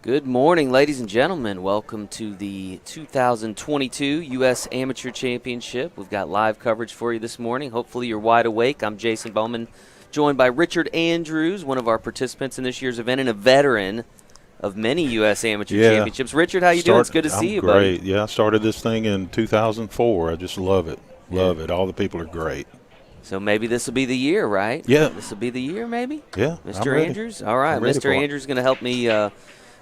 Good morning, ladies and gentlemen. Welcome to the 2022 U.S. Amateur Championship. We've got live coverage for you this morning. Hopefully you're wide awake. I'm Jason Bowman, joined by Richard Andrews, one of our participants in this year's event and a veteran of many U.S. Amateur Championships. Richard, how you doing? It's good to see you, buddy. I'm great. Yeah, I started this thing in 2004. I just love it. Love it. All the people are great. So maybe this will be the year, right? Yeah. This will be the year, maybe? Yeah, Mr. Andrews? All right, Mr. Andrews is going to help me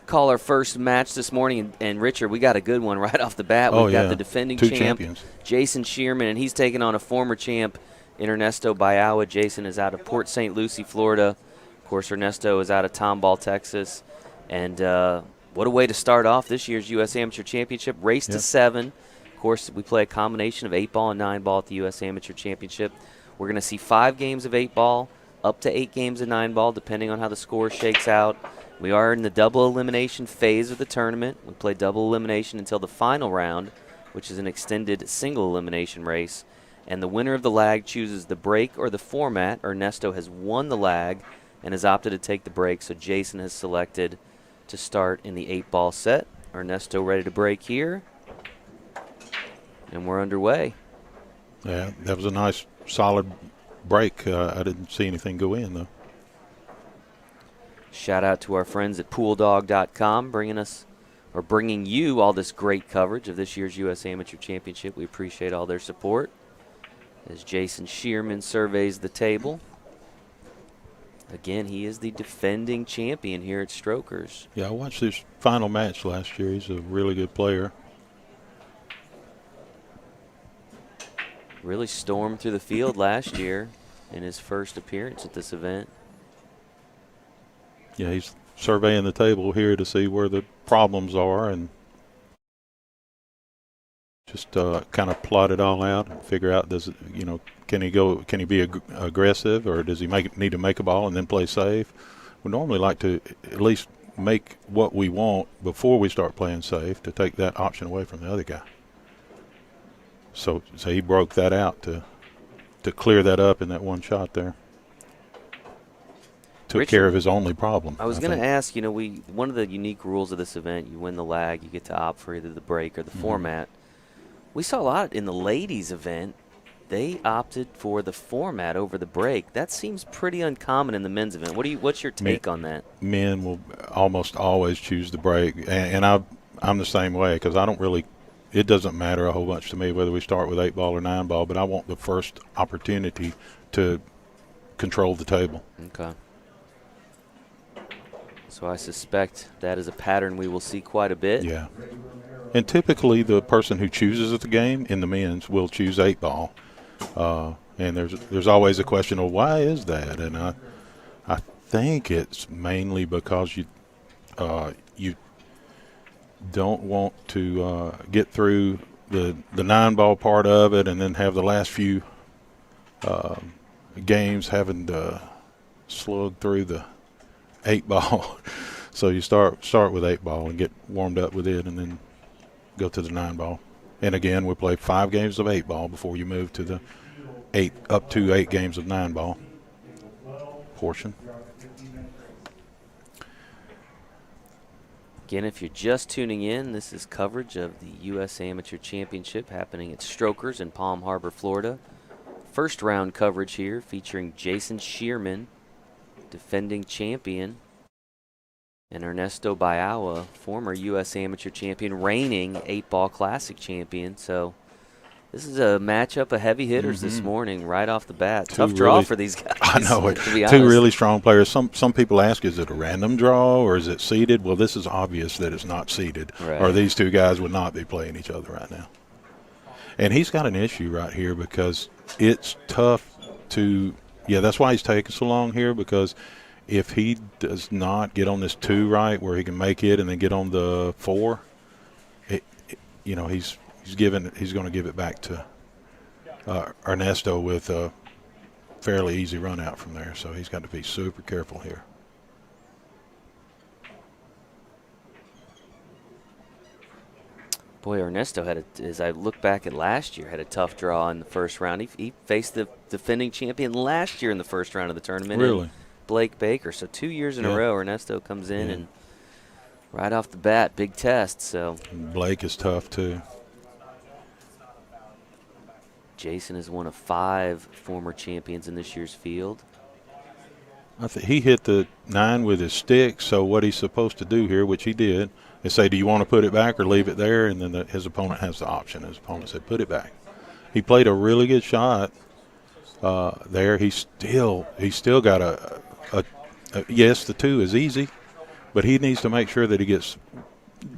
call our first match this morning. And Richard, we got a good one right off the bat. We've got the defending champions, Jason Sheerman, and he's taking on a former champ, Ernesto Bayaua. Jason is out of Port St. Lucie, Florida. Of course, Ernesto is out of Tomball, Texas. And what a way to start off this year's U.S. Amateur Championship. Race to 7. Of course, we play a combination of 8-ball and 9-ball at the U.S. Amateur Championship. We're going to see 5 games of 8-ball, up to 8 games of 9-ball, depending on how the score shakes out. We are in the double elimination phase of the tournament. We play double elimination until the final round, which is an extended single elimination race. And the winner of the lag chooses the break or the format. Ernesto has won the lag and has opted to take the break, so Jason has selected to start in the 8-ball set. Ernesto ready to break here. And we're underway. Yeah, that was a nice, solid break. I didn't see anything go in, though. Shout out to our friends at PoolDog.com bringing you all this great coverage of this year's U.S. Amateur Championship. We appreciate all their support as Jason Sheerman surveys the table. Again, he is the defending champion here at Strokers. Yeah, I watched his final match last year. He's a really good player. Really stormed through the field last year in his first appearance at this event. Yeah, he's surveying the table here to see where the problems are and just kind of plot it all out and figure out, can he be aggressive, or does he need to make a ball and then play safe? We normally like to at least make what we want before we start playing safe to take that option away from the other guy. So he broke that out to clear that up in that one shot there. Took Richard, care of his only problem. I was going to ask, one of the unique rules of this event, you win the lag, you get to opt for either the break or the format. We saw a lot in the ladies' event. They opted for the format over the break. That seems pretty uncommon in the men's event. What's your take on that? Men will almost always choose the break, and I'm the same way, because I don't really. It doesn't matter a whole bunch to me whether we start with 8-ball or 9-ball, but I want the first opportunity to control the table. Okay. So I suspect that is a pattern we will see quite a bit. Yeah. And typically the person who chooses the game in the men's will choose 8-ball. And there's always a question of why is that? And I think it's mainly because you don't want to get through the 9-ball part of it and then have the last few games having to slug through the 8-ball. So you start with 8-ball and get warmed up with it and then go to the 9-ball. And again, we play 5 games of 8-ball before you move to the up to 8 games of 9-ball portion. Again, if you're just tuning in, this is coverage of the U.S. Amateur Championship happening at Strokers in Palm Harbor, Florida. First round coverage here featuring Jason Sheerman, defending champion, and Ernesto Bayaua, former U.S. Amateur champion, reigning 8-ball Classic champion. So this is a matchup of heavy hitters this morning right off the bat. Tough draw for these guys. I know it. To be honest. 2 really strong players. Some people ask, is it a random draw or is it seeded? Well, this is obvious that it's not seeded, or these 2 guys would not be playing each other right now. And he's got an issue right here because it's tough to – that's why he's taking so long here, because if he does not get on this 2 right where he can make it and then get on the 4, he's going to give it back to Ernesto with a fairly easy run out from there. So he's got to be super careful here. Boy, Ernesto as I look back at last year, had a tough draw in the first round. He faced the defending champion last year in the first round of the tournament. Really? Blake Baker. So 2 years in a row, Ernesto comes in and Right off the bat, big test. So And Blake is tough too. Jason is one of 5 former champions in this year's field. I think he hit the 9 with his stick, so what he's supposed to do here, which he did, is say, do you want to put it back or leave it there? And then his opponent has the option. His opponent said, put it back. He played a really good shot there. He's still got a yes, the 2 is easy, but he needs to make sure that he gets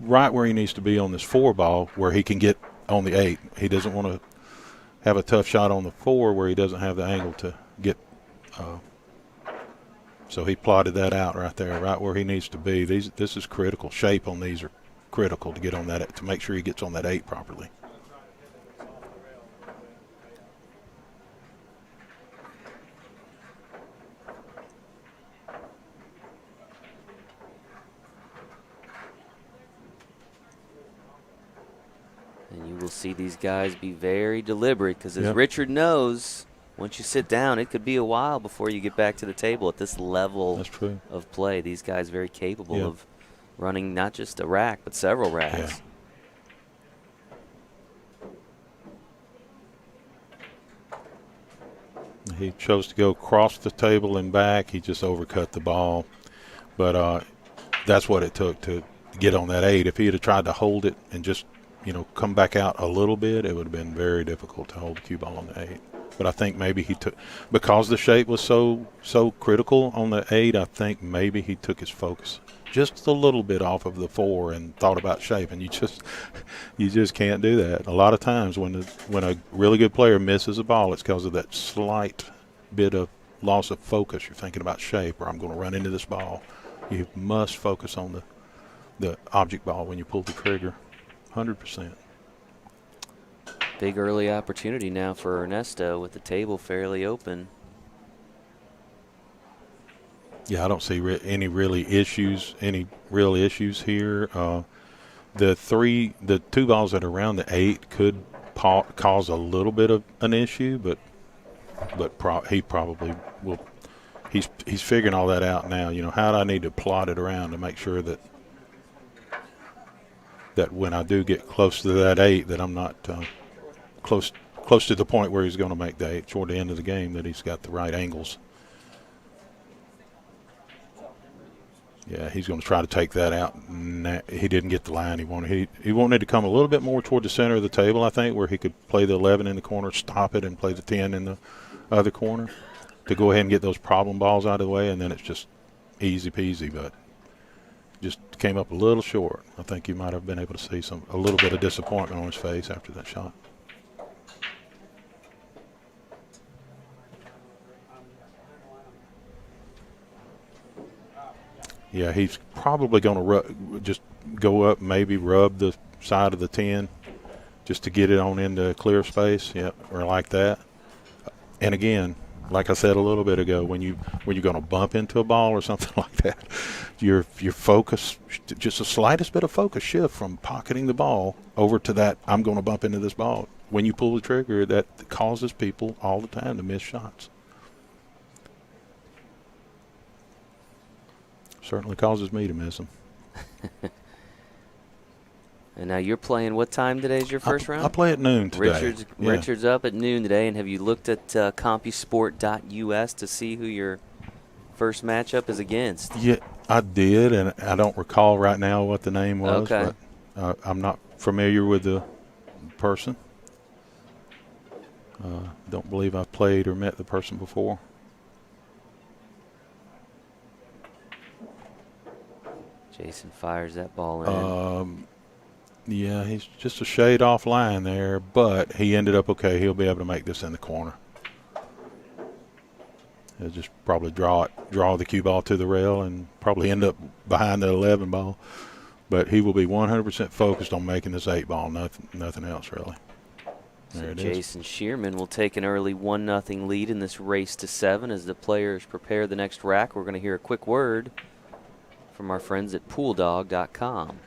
right where he needs to be on this 4 ball where he can get on the 8. He doesn't want to have a tough shot on the 4 where he doesn't have the angle to get so he plotted that out right there, right where he needs to be. This is critical. Shape on these are critical to get on that, to make sure he gets on that 8 properly. And you will see these guys be very deliberate because, as Yep. Richard knows, once you sit down, it could be a while before you get back to the table at this level That's true. of play. These guys very capable Yep. of running not just a rack, but several racks. Yeah. He chose to go across the table and back. He just overcut the ball. But that's what it took to get on that 8. If he had tried to hold it and just, come back out a little bit, it would have been very difficult to hold the cue ball on the 8. But I think maybe he took, because the shape was so critical on the 8, I think maybe he took his focus just a little bit off of the 4 and thought about shape. And you just can't do that. A lot of times when a really good player misses a ball, it's because of that slight bit of loss of focus. You're thinking about shape, or I'm going to run into this ball. You must focus on the object ball when you pull the trigger, 100%. Big early opportunity now for Ernesto with the table fairly open. Yeah, I don't see any real issues here. The 2 balls that are around the 8 could cause a little bit of an issue, but he probably will. He's figuring all that out now. How do I need to plot it around to make sure that when I do get close to that 8, that I'm not close to the point where he's going to make the 8 toward the end of the game, that he's got the right angles. Yeah, he's going to try to take that out. He didn't get the line he wanted. He wanted to come a little bit more toward the center of the table, I think, where he could play the 11 in the corner, stop it, and play the 10 in the other corner to go ahead and get those problem balls out of the way, and then it's just easy peasy, but just came up a little short. I think you might have been able to see a little bit of disappointment on his face after that shot. Yeah, he's probably going to just go up, maybe rub the side of the 10 just to get it on into clear space. Yep, or like that. And again, like I said a little bit ago, when you're going to bump into a ball or something like that, your focus, just the slightest bit of focus shift from pocketing the ball over to that, I'm going to bump into this ball. When you pull the trigger, that causes people all the time to miss shots. Certainly causes me to miss them. And now you're playing what time today is your first round? I play at noon today. Richard's up at noon today. And have you looked at CompuSport.us to see who your first matchup is against? Yeah, I did, and I don't recall right now what the name was. Okay. But I'm not familiar with the person. Don't believe I've played or met the person before. Jason fires that ball in. Yeah, he's just a shade off line there, but he ended up okay. He'll be able to make this in the corner. He'll just probably draw the cue ball to the rail and probably end up behind the 11 ball. But he will be 100% focused on making this 8 ball, nothing else really. There it is. Jason Sheerman will take an early 1-0 lead in this race to 7 as the players prepare the next rack. We're going to hear a quick word from our friends at PoolDog.com.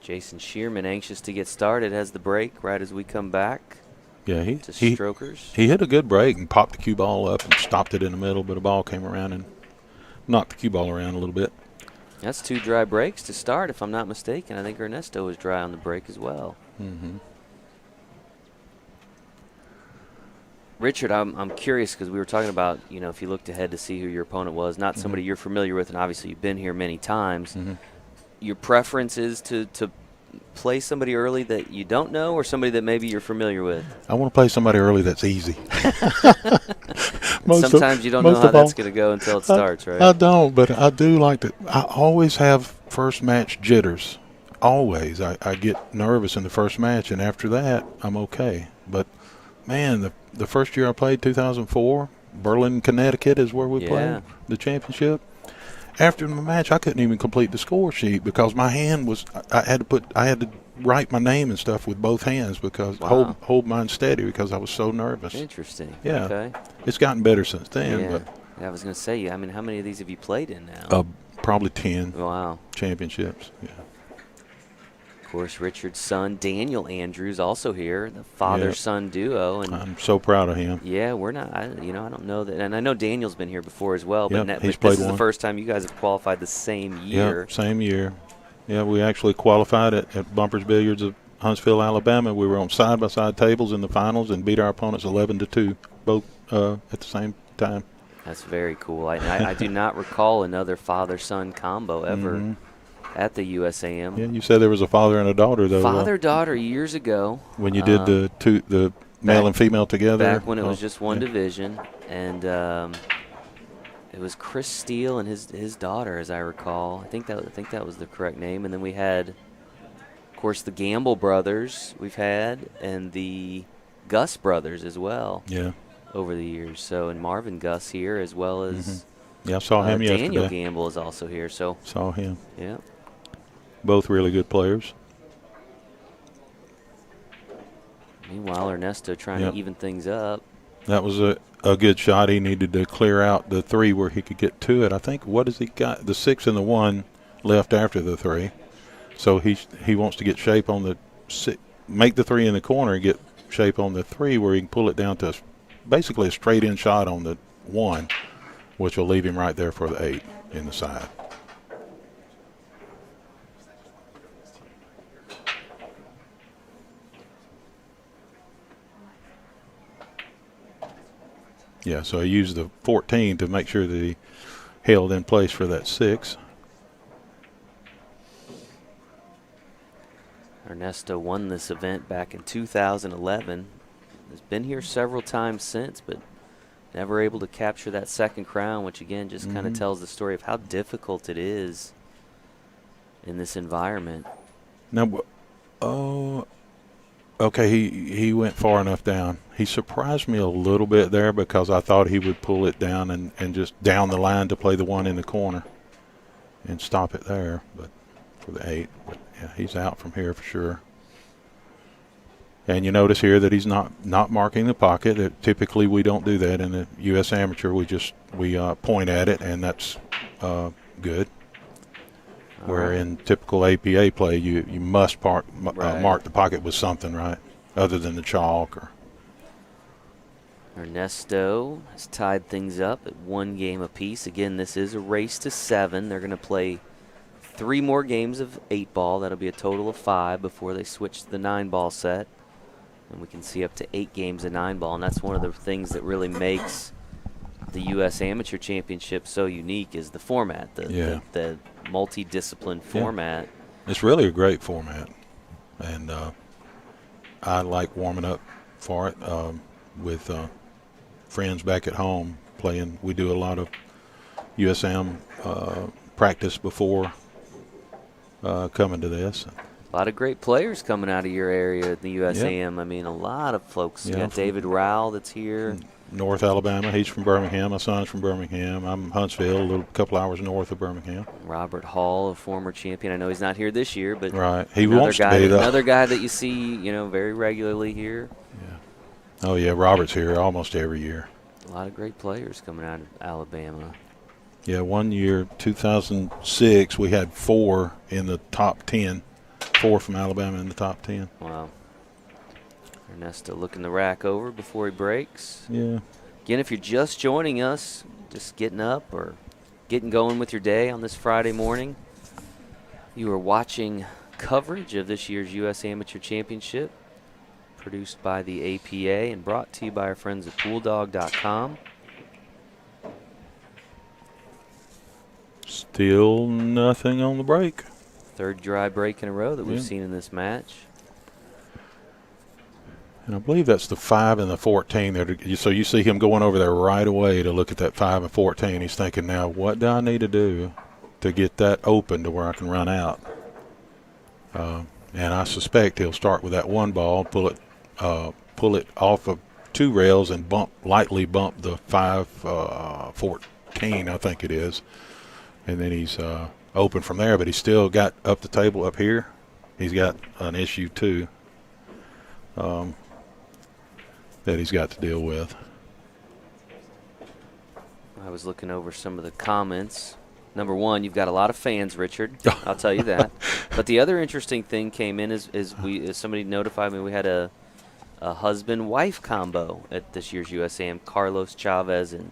Jason Sheerman anxious to get started, has the break right as we come back. Yeah, to strokers. He hit a good break and popped the cue ball up and stopped it in the middle, but a ball came around and knocked the cue ball around a little bit. That's 2 dry breaks to start, if I'm not mistaken. I think Ernesto was dry on the break as well. Mm-hmm. Richard, I'm curious because we were talking about, if you looked ahead to see who your opponent was, not somebody you're familiar with, and obviously you've been here many times. Your preference is to play somebody early that you don't know or somebody that maybe you're familiar with? I want to play somebody early that's easy. Sometimes you don't know how that's going to go until it starts, right? I don't, but I do like to. I always have first match jitters. Always. I get nervous in the first match, and after that, I'm okay. But, man, the first year I played, 2004, Berlin, Connecticut is where we played the championship. After the match, I couldn't even complete the score sheet because my hand was. I had to write my name and stuff with both hands because hold mine steady because I was so nervous. Interesting. Yeah. Okay. It's gotten better since then. Yeah. But I was going to say, how many of these have you played in now? Probably 10. Wow. Championships. Yeah. Of course, Richard's son, Daniel Andrews, also here, the father-son duo. And I'm so proud of him. Yeah, we're not. I don't know that. And I know Daniel's been here before as well. But, he's but played this is one. the first time you guys have qualified the same year. Yeah, same year. Yeah, we actually qualified at Bumpers Billiards of Huntsville, Alabama. We were on side-by-side tables in the finals and beat our opponents 11-2, both at the same time. That's very cool. I do not recall another father-son combo ever at the USAM. Yeah, you said there was a father and a daughter, though. Father-daughter years ago. When you did the male and female together. Back when it was just one division. And it was Chris Steele and his daughter, as I recall. I think that was the correct name. And then we had, of course, the Gamble brothers we've had, and the Gus brothers as well. Yeah. Over the years. So, and Marvin Gus here, as well as I saw him yesterday. Daniel Gamble is also here. So saw him. Yeah. Both really good players. Meanwhile, Ernesto trying to even things up. That was a good shot. He needed to clear out the 3 where he could get to it. I think, what has he got? The 6 and the 1 left after the 3. So he wants to get shape on the 6, make the 3 in the corner and get shape on the 3 where he can pull it down to basically a straight in shot on the 1, which will leave him right there for the 8 in the side. Yeah, so he used the 14 to make sure that he held in place for that 6. Ernesto won this event back in 2011. Has been here several times since, but never able to capture that second crown, which again just kind of tells the story of how difficult it is in this environment. Now, okay, he went far enough down. He surprised me a little bit there because I thought he would pull it down and just down the line to play the 1 in the corner and stop it there, but for the 8. But yeah, he's out from here for sure. And you notice here that he's not marking the pocket. Typically, we don't do that in the U.S. Amateur. We point at it, and that's good. Where in typical APA play, you must mark the pocket with something, right, other than the chalk. Or Ernesto has tied things up at 1 game apiece. Again, this is a race to 7. They're going to play 3 more games of 8-ball. That'll be a total of 5 before they switch to the 9-ball set. And we can see up to 8 games of 9-ball, and that's one of the things that really makes the U.S. Amateur Championship so unique is the format, the multi-discipline format. It's really a great format, and I like warming up for it with friends back at home playing. We do a lot of USAM practice before coming to this. A lot of great players coming out of your area at the USAM. I mean, a lot of folks. You got David Rowell that's here. North Alabama. He's from Birmingham. My son's from Birmingham. I'm Huntsville, a couple hours north of Birmingham. Robert Hall, a former champion. I know he's not here this year, but he wants to be, though. Another guy that you see, very regularly here. Yeah. Oh yeah, Robert's here almost every year. A lot of great players coming out of Alabama. Yeah, one year, 2006, we had 4 in the top 10 4 from Alabama in the top 10. Wow. Ernesto looking the rack over before he breaks. Yeah. Again, if you're just joining us, just getting up or getting going with your day on this Friday morning, you are watching coverage of this year's U.S. Amateur Championship, produced by the APA and brought to you by our friends at PoolDog.com. Still nothing on the break. Third dry break in a row that we've seen in this match. And I believe that's the 5 and the 14. There, so you see him going over there right away to look at that 5 and 14. He's thinking, now what do I need to do to get that open to where I can run out? And I suspect he'll start with that 1 ball, pull it off of 2 rails and lightly bump the 5 14, I think it is. And then he's open from there, but he's still got up the table up here. He's got an issue too that he's got to deal with. I was looking over some of the comments. Number one, you've got a lot of fans, Richard. I'll tell you that. But the other interesting thing came in is somebody notified me we had a husband-wife combo at this year's USAM, Carlos Chavez and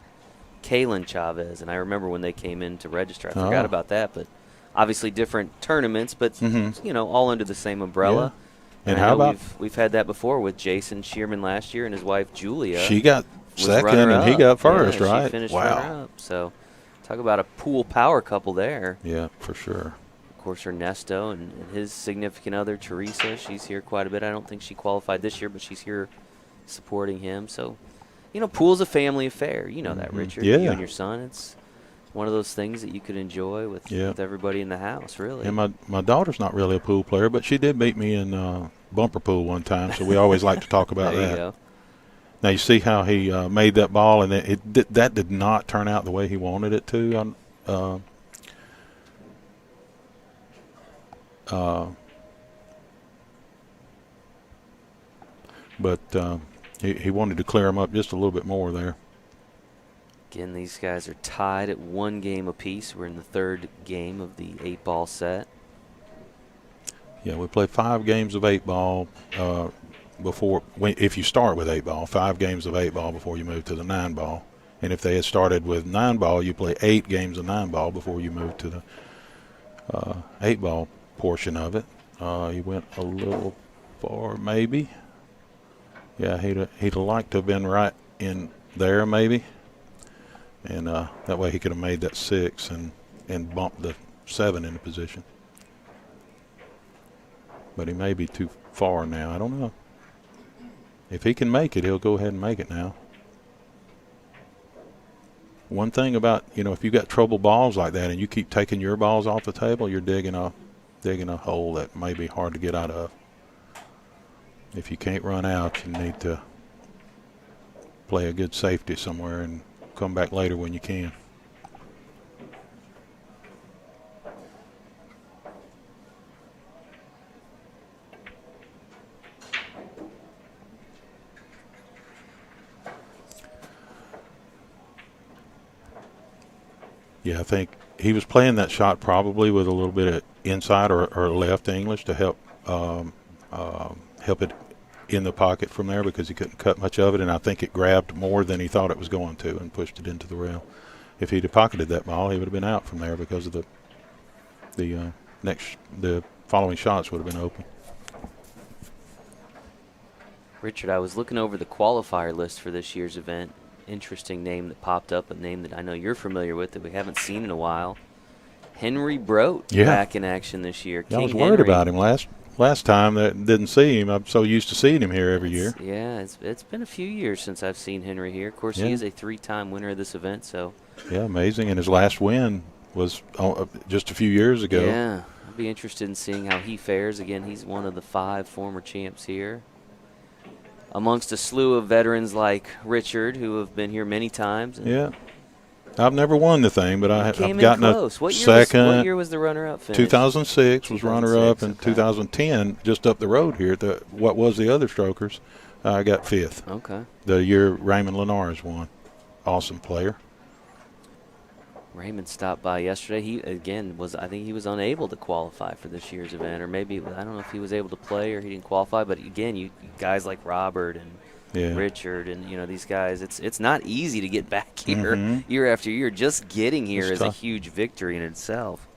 Kaylin Chavez. And I remember when they came in to register. I forgot about that. But obviously different tournaments, but, you know, all under the same umbrella. Yeah. And how about we've had that before with Jason Sheerman last year and his wife Julia. She got second and he got first, right? She finished runner up. So talk about a pool power couple there. Yeah, for sure. Of course, Ernesto and his significant other Teresa. She's here quite a bit. I don't think she qualified this year, but she's here supporting him. So, you know, pool's a family affair. You know that, Richard. Yeah. You and your son. It's one of those things that you could enjoy with everybody in the house, really. And my daughter's not really a pool player, but she did beat me in bumper pool one time, so we always like to talk about there that. You go. Now you see how he made that ball, and that did not turn out the way he wanted it to. But he wanted to clear him up just a little bit more there. Again, these guys are tied at 1 game apiece. We're in the 3rd game of the 8-ball set. Yeah, we play 5 games of 8-ball if you start with 8-ball, 5 games of 8-ball before you move to the 9-ball. And if they had started with 9-ball, you play 8 games of 9-ball before you move to the 8-ball portion of it. He went a little far, maybe. Yeah, he'd like to have been right in there, maybe. And that way he could have made that 6 and bumped the 7 into position. But he may be too far now. I don't know. If he can make it, he'll go ahead and make it now. One thing about, if you got trouble balls like that and you keep taking your balls off the table, you're digging a hole that may be hard to get out of. If you can't run out, you need to play a good safety somewhere and come back later when you can. Yeah, I think he was playing that shot probably with a little bit of inside or left English to help it in the pocket from there, because he couldn't cut much of it, and I think it grabbed more than he thought it was going to and pushed it into the rail. If he'd have pocketed that ball, he would have been out from there because of the following shots would have been open. Richard, I was looking over the qualifier list for this year's event. Interesting name that popped up, a name that I know you're familiar with that we haven't seen in a while. Henry Brote back in action this year. I was worried about him last time. That didn't see him. I'm so used to seeing him here every year. Yeah, it's been a few years since I've seen Henry here. Of course, he is a 3-time winner of this event. So yeah, amazing. And his last win was just a few years ago. Yeah, I'd be interested in seeing how he fares. Again, he's one of the 5 former champs here, amongst a slew of veterans like Richard, who have been here many times. Yeah. I've never won the thing, but I've gotten close. a second. What year was the runner-up finish? 2006 was runner-up, and 2010, just up the road here, what was the other strokers, I got 5th. Okay. The year Raymond Linares won. Awesome player. Raymond stopped by yesterday. He again I think he was unable to qualify for this year's event, or maybe I don't know if he was able to play or he didn't qualify. But again, you guys like Robert and Richard and these guys, it's not easy to get back here year after year. Just getting here is a huge victory in itself.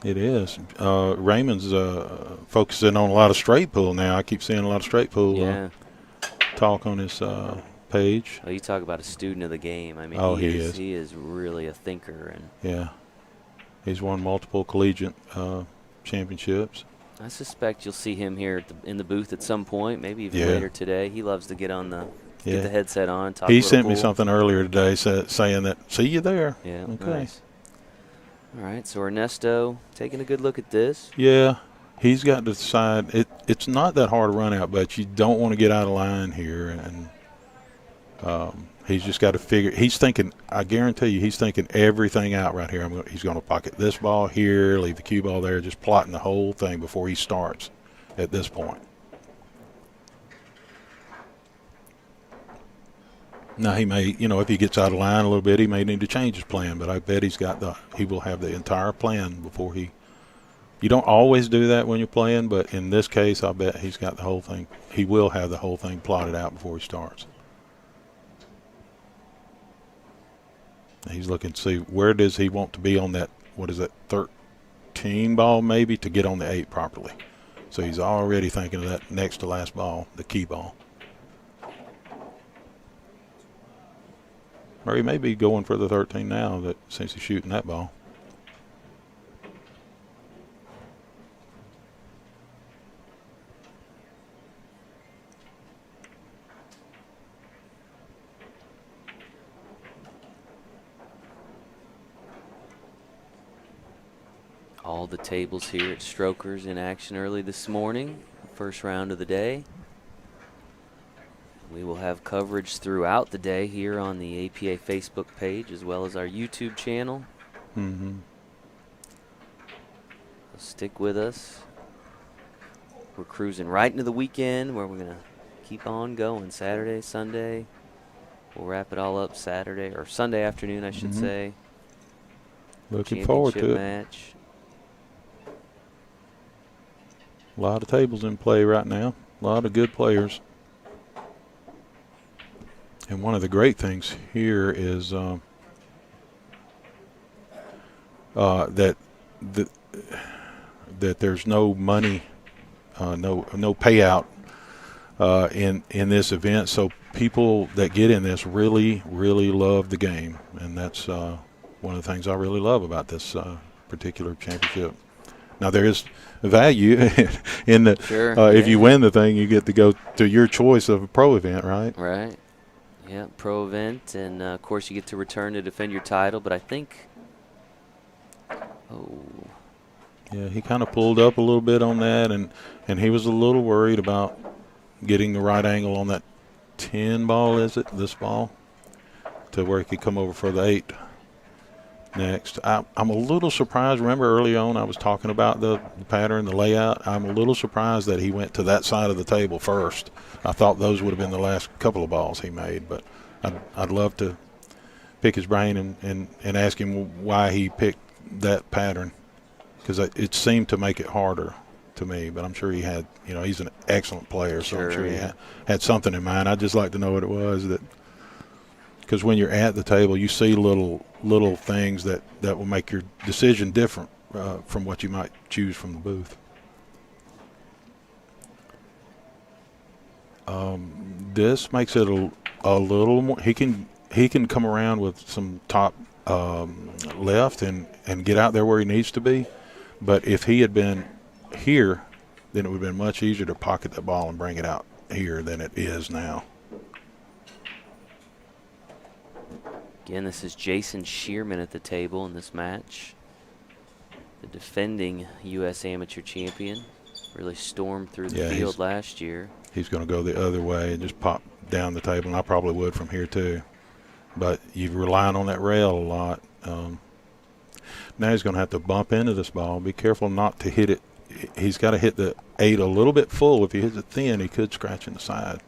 It is. Raymond's focusing on a lot of straight pool now. I keep seeing a lot of straight pool talk on his page. Well, you talk about a student of the game. I mean, he is really a thinker. And he's won multiple collegiate championships. I suspect you'll see him here in the booth at some point, maybe even later today. He loves to get the headset on. Talk he sent me something earlier today saying that, see you there. Yeah, okay. Nice. All right, so Ernesto taking a good look at this. Yeah, he's got to decide. It's not that hard to run out, but you don't want to get out of line here. And he's just got to figure. He's thinking, I guarantee you, he's thinking everything out right here. He's going to pocket this ball here, leave the cue ball there, just plotting the whole thing before he starts at this point. Now he may, if he gets out of line a little bit, he may need to change his plan. But I bet he will have the entire plan before he. You don't always do that when you're playing, but in this case, I bet he's got the whole thing. He will have the whole thing plotted out before he starts. He's looking to see where does he want to be on that. What is that, 13 ball maybe, to get on the 8 properly. So he's already thinking of that next to last ball, the key ball. Or he may be going for the 13 now since he's shooting that ball. All the tables here at Strokers in action early this morning, first round of the day. We will have coverage throughout the day here on the APA Facebook page as well as our YouTube channel. So stick with us. We're cruising right into the weekend where we're going to keep on going. Saturday, Sunday. We'll wrap it all up Saturday or Sunday afternoon, I should say. Looking forward to it. Match. A lot of tables in play right now. A lot of good players. And one of the great things here is that there's no money, no payout in this event. So people that get in this really, really love the game, and that's one of the things I really love about this particular championship. Now there is value in that. Sure, if you win the thing, you get to go to your choice of a pro event, right? Right. Yeah, pro event, and of course you get to return to defend your title, but I think, yeah, he kind of pulled up a little bit on that, and he was a little worried about getting the right angle on that 10 ball, this ball, to where he could come over for the 8 next. I'm a little surprised. Remember early on I was talking about the pattern, the layout. I'm a little surprised that he went to that side of the table first. I thought those would have been the last couple of balls he made, but I'd love to pick his brain and ask him why he picked that pattern, because it seemed to make it harder to me. But I'm sure he had, he's an excellent player, so I'm sure he had something in mind. I'd just like to know what it was, because when you're at the table, you see little things that will make your decision different from what you might choose from the booth. This makes it a little more. He can come around with some top left and get out there where he needs to be. But if he had been here, then it would have been much easier to pocket the ball and bring it out here than it is now. Again, this is Jason Sheerman at the table in this match. The defending U.S. amateur champion. Really stormed through the field last year. He's going to go the other way and just pop down the table, and I probably would from here too. But you're relying on that rail a lot. Now he's going to have to bump into this ball. Be careful not to hit it. He's got to hit the 8 a little bit full. If he hits it thin, he could scratch in the side.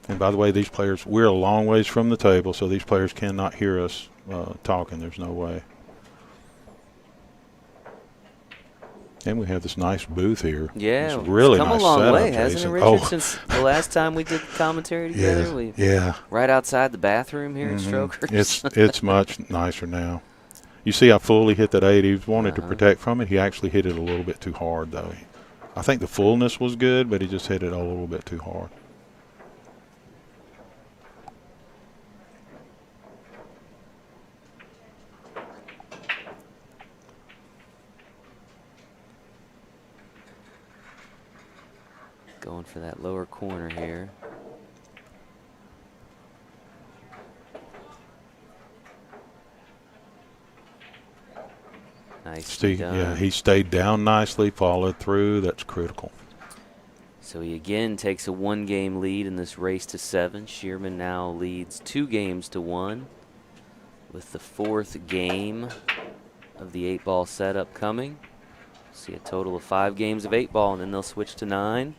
And by the way, these players, we're a long ways from the table, so these players cannot hear us talking. There's no way. And we have this nice booth here. Yeah, it's really come nice a long setup, way, Jason. hasn't it, Richard? Since the last time we did the commentary together, yeah. Right outside the bathroom here at Strokers. It's much nicer now. You see how full he hit that 8. He wanted to protect from it. He actually hit it a little bit too hard, though. I think the fullness was good, but he just hit it a little bit too hard. Going for that lower corner here. Nicely done. Yeah, he stayed down nicely, followed through. That's critical. So he again takes a 1-game lead in this race to 7. Sheerman now leads 2 games to 1 with the 4th game of the 8-ball setup coming. See a total of 5 games of 8-ball, and then they'll switch to 9.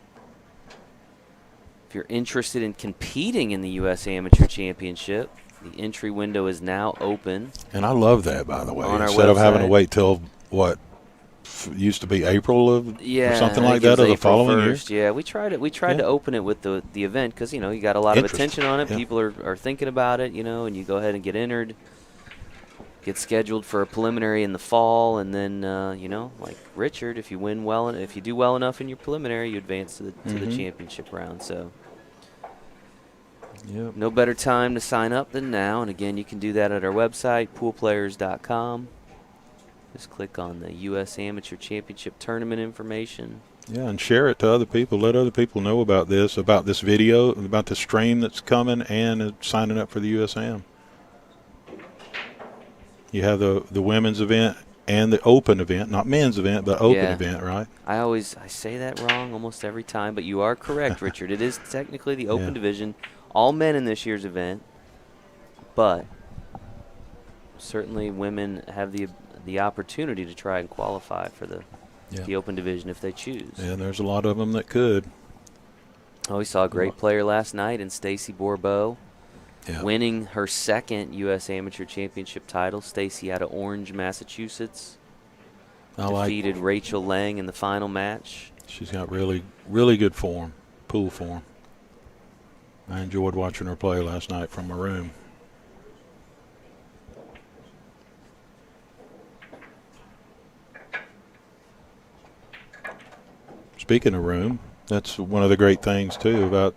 If you're interested in competing in the U.S. Amateur Championship, the entry window is now open. And I love that, by the way. On our Instead of having to website. wait till, what, used to be April of or something like that, of the following 1st. year? Yeah, we tried to open it with the event because, you got a lot of attention on it. Yeah. People are thinking about it, and you go ahead and get entered, get scheduled for a preliminary in the fall, and then, like Richard, if you do well enough in your preliminary, you advance to the championship round. So Yep. no better time to sign up than now. And again, you can do that at our website, poolplayers.com. Just click on the U.S. Amateur Championship tournament information. Yeah, and share it to other people. Let other people know about this video, about the stream that's coming, and signing up for the USAM. You have the women's event and the open event, not men's event, but open event, right? I say that wrong almost every time, but you are correct, Richard. It is technically the open division, all men in this year's event, but certainly women have the opportunity to try and qualify for the open division if they choose. Yeah, there's a lot of them that could. Oh, we saw a great player last night in Stacy Bourbeau. Yeah. Winning her 2nd U.S. Amateur Championship title. Stacy out of Orange, Massachusetts. Defeated Rachel Lang in the final match. She's got really, really good form, pool form. I enjoyed watching her play last night from my room. Speaking of room, that's one of the great things, too, about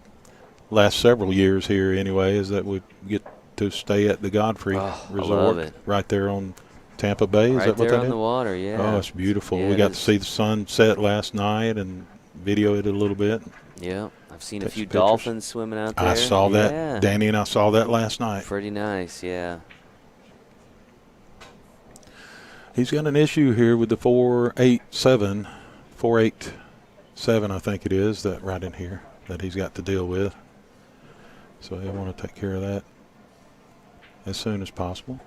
last several years here anyway, is that we get to stay at the Godfrey Resort right there on Tampa Bay. Is that what that is? Right there on the water, yeah. Oh, it's beautiful. Yeah, we got to see the sun set last night and video it a little bit. Yeah, I've seen a few pictures. dolphins swimming out there. I saw that. Yeah. Danny and I saw that last night. Pretty nice, yeah. He's got an issue here with the 487, I think it is, that right in here that he's got to deal with. So he'll want to take care of that as soon as possible.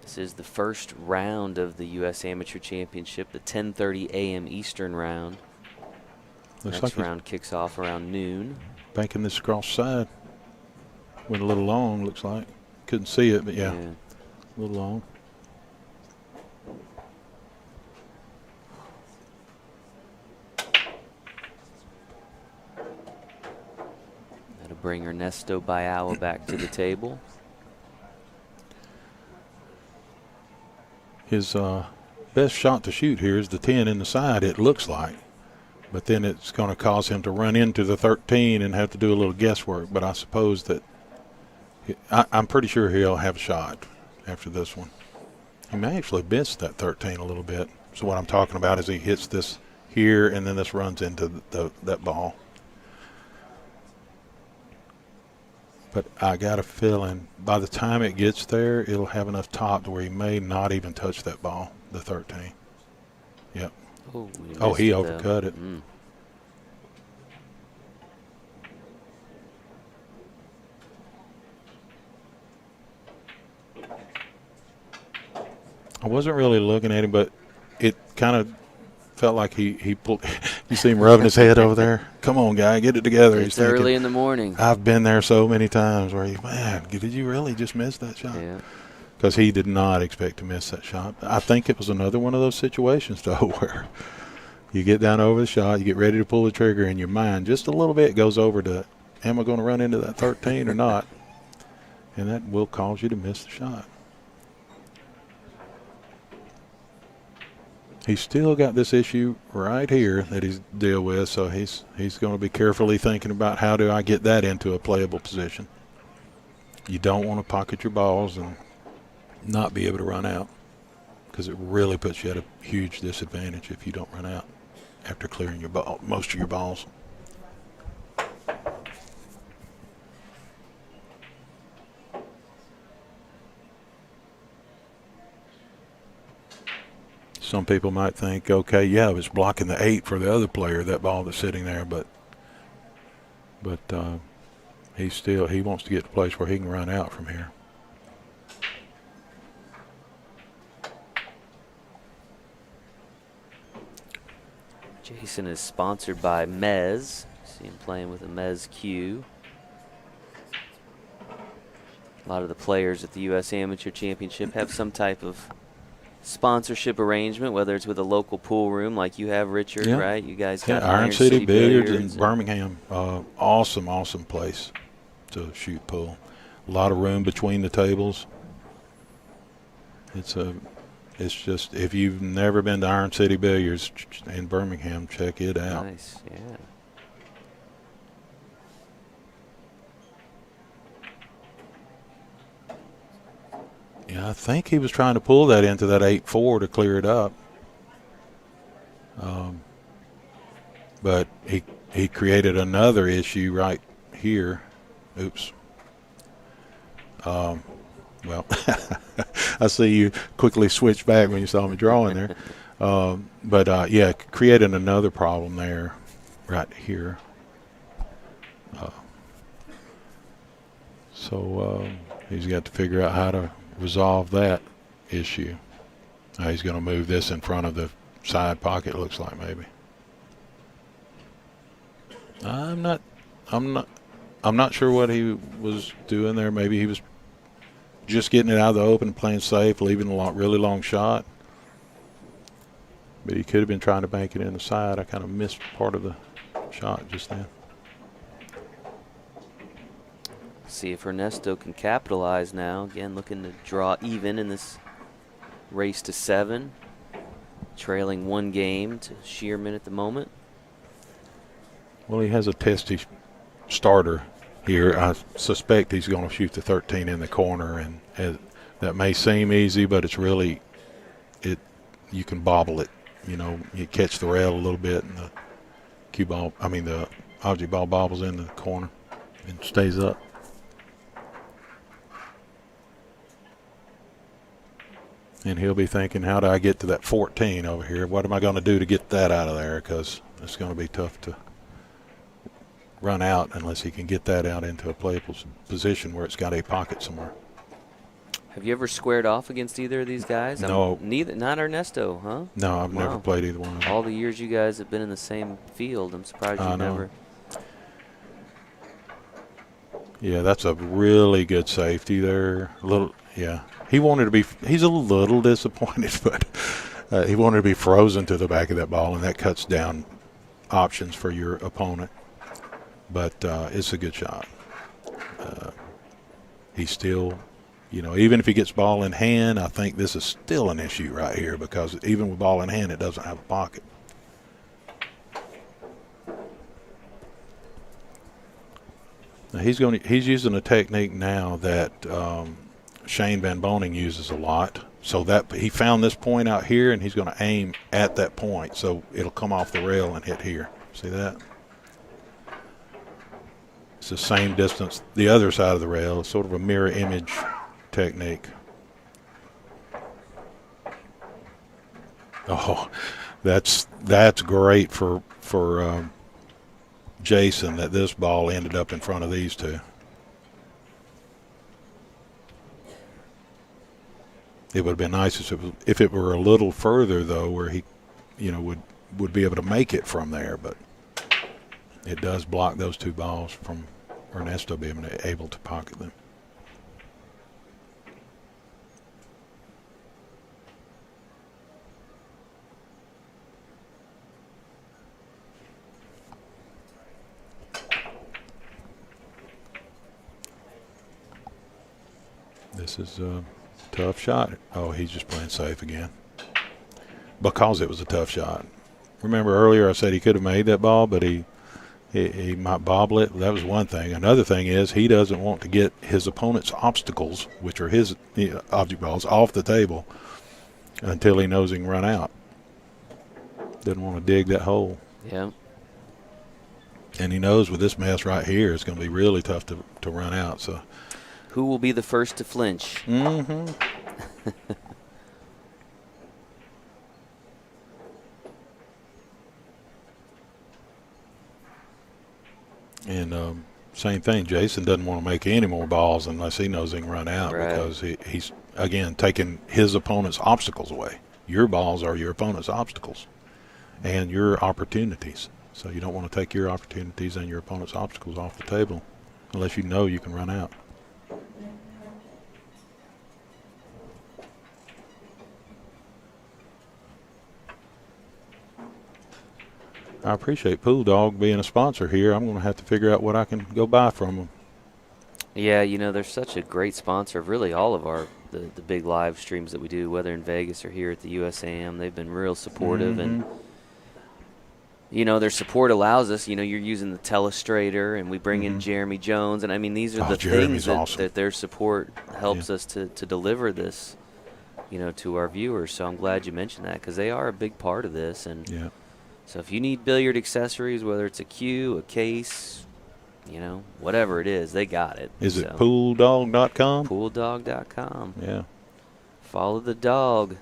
This is the first round of the U.S. Amateur Championship, the 10:30 a.m. Eastern round. Next round kicks off around noon. Banking this cross side. Went a little long, looks like. Couldn't see it, but yeah. A little long. That'll bring Ernesto Bayaua back to the table. His best shot to shoot here is the 10 in the side, it looks like. But then it's going to cause him to run into the 13 and have to do a little guesswork. But I suppose that I'm pretty sure he'll have a shot after this one. He may actually miss that 13 a little bit. So what I'm talking about is he hits this here and then this runs into that ball. But I got a feeling by the time it gets there, it'll have enough top to where he may not even touch that ball, the 13. Yep. He overcut it. I wasn't really looking at him, but it kind of felt like he pulled. You see him rubbing his head over there. Come on, guy, get it together. It's early in the morning. I've been there so many times where man, did you really just miss that shot? Yeah. Because he did not expect to miss that shot. I think it was another one of those situations, though, where you get down over the shot, you get ready to pull the trigger, and your mind just a little bit goes over to, am I going to run into that 13 or not? And that will cause you to miss the shot. He's still got this issue right here that he's deal with, so he's going to be carefully thinking about how do I get that into a playable position. You don't want to pocket your balls and not be able to run out, because it really puts you at a huge disadvantage if you don't run out after clearing your ball, most of your balls. Some people might think, okay, yeah, it's blocking the 8 for the other player, that ball that's sitting there, but he wants to get to a place where he can run out from here. Jason is sponsored by Mez. See him playing with a Mez cue. A lot of the players at the U.S. Amateur Championship have some type of sponsorship arrangement, whether it's with a local pool room like you have, Richard, Yeah. right? You guys got Iron City Billiards in Birmingham. Awesome place to shoot pool. A lot of room between the tables. It's just, if you've never been to Iron City Billiards in Birmingham, check it out. Nice, yeah. Yeah, I think he was trying to pull that into that 8-4 to clear it up. But he created another issue right here. Oops. Well, I see you quickly switch back when you saw me drawing there. Yeah, created another problem there right here. He's got to figure out how to resolve that issue. He's going to move this in front of the side pocket, looks like, maybe. I'm not sure what he was doing there. Maybe he was just getting it out of the open, playing safe, leaving a really long shot. But he could have been trying to bank it in the side. I kind of missed part of the shot just then. See if Ernesto can capitalize now. Again, looking to draw even in this race to 7. Trailing 1 game to Sheerman at the moment. Well, he has a testy starter here. I suspect he's going to shoot the 13 in the corner, and that may seem easy, but it's really, you can bobble it. You know, you catch the rail a little bit, and the object ball bobbles in the corner and stays up. And he'll be thinking, how do I get to that 14 over here? What am I going to do to get that out of there? Because it's going to be tough to run out unless he can get that out into a playable position where it's got a pocket somewhere. Have you ever squared off against either of these guys? No. Not Ernesto, huh? No, I've never played either one of them. All the years you guys have been in the same field, I'm surprised you've never. Yeah, that's a really good safety there. He's a little disappointed, but he wanted to be frozen to the back of that ball, and that cuts down options for your opponent. But it's a good shot. He's still, even if he gets ball in hand, I think this is still an issue right here, because even with ball in hand, it doesn't have a pocket. Now he's using a technique now that Shane Van Boning uses a lot. So that he found this point out here, and he's going to aim at that point, so it'll come off the rail and hit here. See that? It's the same distance the other side of the rail. It's sort of a mirror image technique. Oh, that's great for Jason that this ball ended up in front of these two. It would have been nice if it were a little further, though, where he, would would be able to make it from there, but it does block those 2 balls from Ernesto being able to pocket them. This is a tough shot. Oh, he's just playing safe again because it was a tough shot. Remember earlier I said he could have made that ball, but he might bobble it. That was one thing. Another thing is he doesn't want to get his opponent's obstacles, which are his object balls, off the table until he knows he can run out. Doesn't want to dig that hole. Yeah. And he knows with this mess right here, it's going to be really tough to run out. So, who will be the first to flinch? Mm-hmm. And same thing, Jason doesn't want to make any more balls unless he knows he can run out, right, because he's, again, taking his opponent's obstacles away. Your balls are your opponent's obstacles and your opportunities. So you don't want to take your opportunities and your opponent's obstacles off the table unless you know you can run out. I appreciate Pool Dog being a sponsor here. I'm going to have to figure out what I can go buy from them. Yeah, you know, they're such a great sponsor of really all of the big live streams that we do, whether in Vegas or here at the USAM. They've been real supportive, and you know, their support allows us, you know, you're using the telestrator, and we bring in Jeremy Jones, and I mean, these are the things that their support helps us to deliver this, you know, to our viewers. So I'm glad you mentioned that, because they are a big part of this. And so if you need billiard accessories, whether it's a cue, a case, you know, whatever it is, they got it. Is it pooldog.com? Pooldog.com. Yeah. Follow the dog.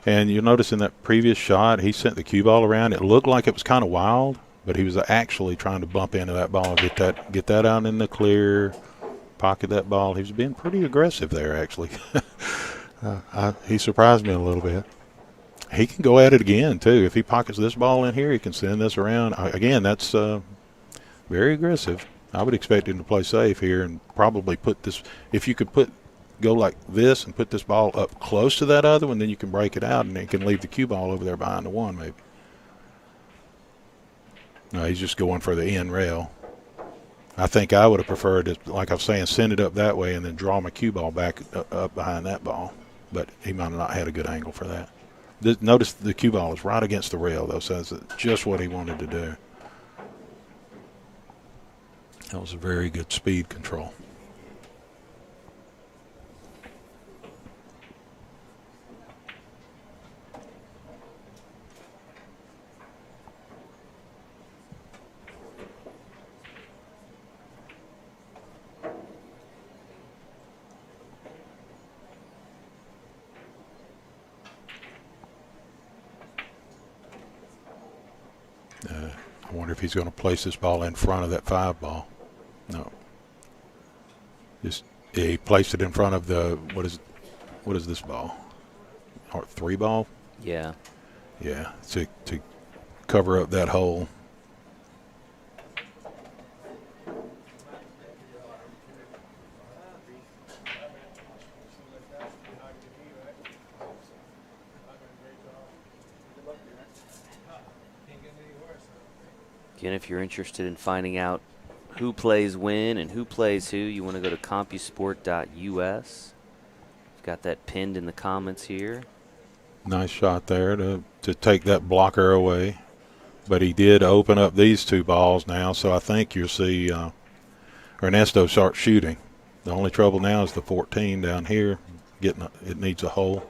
And you'll notice in that previous shot, he sent the cue ball around. It looked like it was kind of wild, but he was actually trying to bump into that ball, get that out in the clear, pocket that ball. He was being pretty aggressive there, actually. He surprised me a little bit. He can go at it again, too. If he pockets this ball in here, he can send this around. Again, that's very aggressive. I would expect him to play safe here and probably put this, if you could go like this and put this ball up close to that other one, then you can break it out and he can leave the cue ball over there behind the one maybe. No, he's just going for the end rail. I think I would have preferred to, like I was saying, send it up that way and then draw my cue ball back up behind that ball. But he might have not had a good angle for that. Notice the cue ball is right against the rail, though, so that's just what he wanted to do. That was a very good speed control. I wonder if he's going to place this ball in front of that 5 ball. No. He placed it in front of the, what is this ball? 3 ball? Yeah. Yeah, to cover up that hole. Again, if you're interested in finding out who plays when and who plays who, you want to go to compusport.us. I've got that pinned in the comments here. Nice shot there to take that blocker away. But he did open up these 2 balls now, so I think you'll see Ernesto start shooting. The only trouble now is the 14 down here. It needs a hole.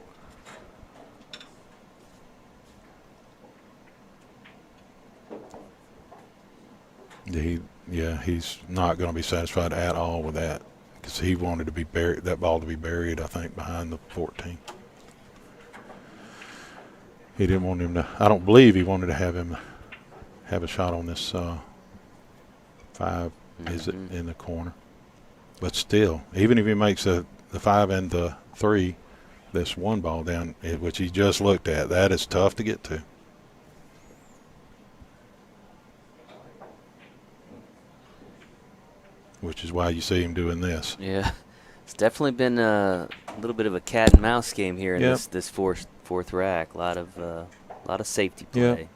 He's not going to be satisfied at all with that, because he wanted to be buried, that ball to be buried, I think, behind the 14. He didn't want him to. I don't believe he wanted to have him have a shot on this 5. Is it in the corner? But still, even if he makes the 5 and the 3, this 1 ball down, which he just looked at, that is tough to get to. which is why you see him doing this. Yeah, it's definitely been a little bit of a cat and mouse game here in this fourth rack. A lot of safety play. Yeah.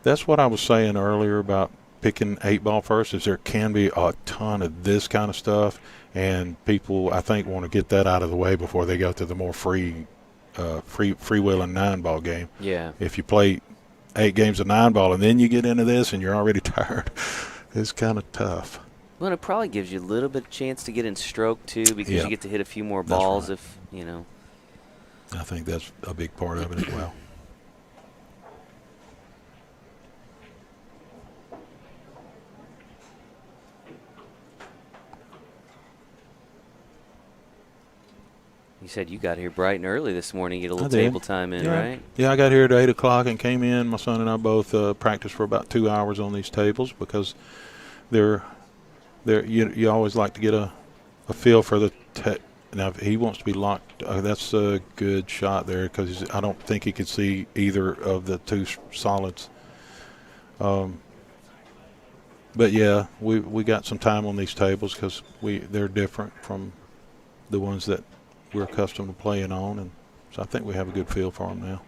That's what I was saying earlier about picking 8-ball first, is there can be a ton of this kind of stuff, and people, I think, want to get that out of the way before they go to the more freewheeling 9-ball game. Yeah. If you play 8 games of 9-ball and then you get into this and you're already tired, it's kind of tough. Well, it probably gives you a little bit of chance to get in stroke, too, because you get to hit a few more balls if, you know. I think that's a big part of it as well. You said you got here bright and early this morning. You get a little table time in, right? Yeah, I got here at 8 o'clock and came in. My son and I both practiced for about 2 hours on these tables because you always like to get a feel for the now, if he wants to be locked, that's a good shot there because I don't think he could see either of the two solids. But yeah, we got some time on these tables because they're different from the ones that we're accustomed to playing on, and so I think we have a good feel for them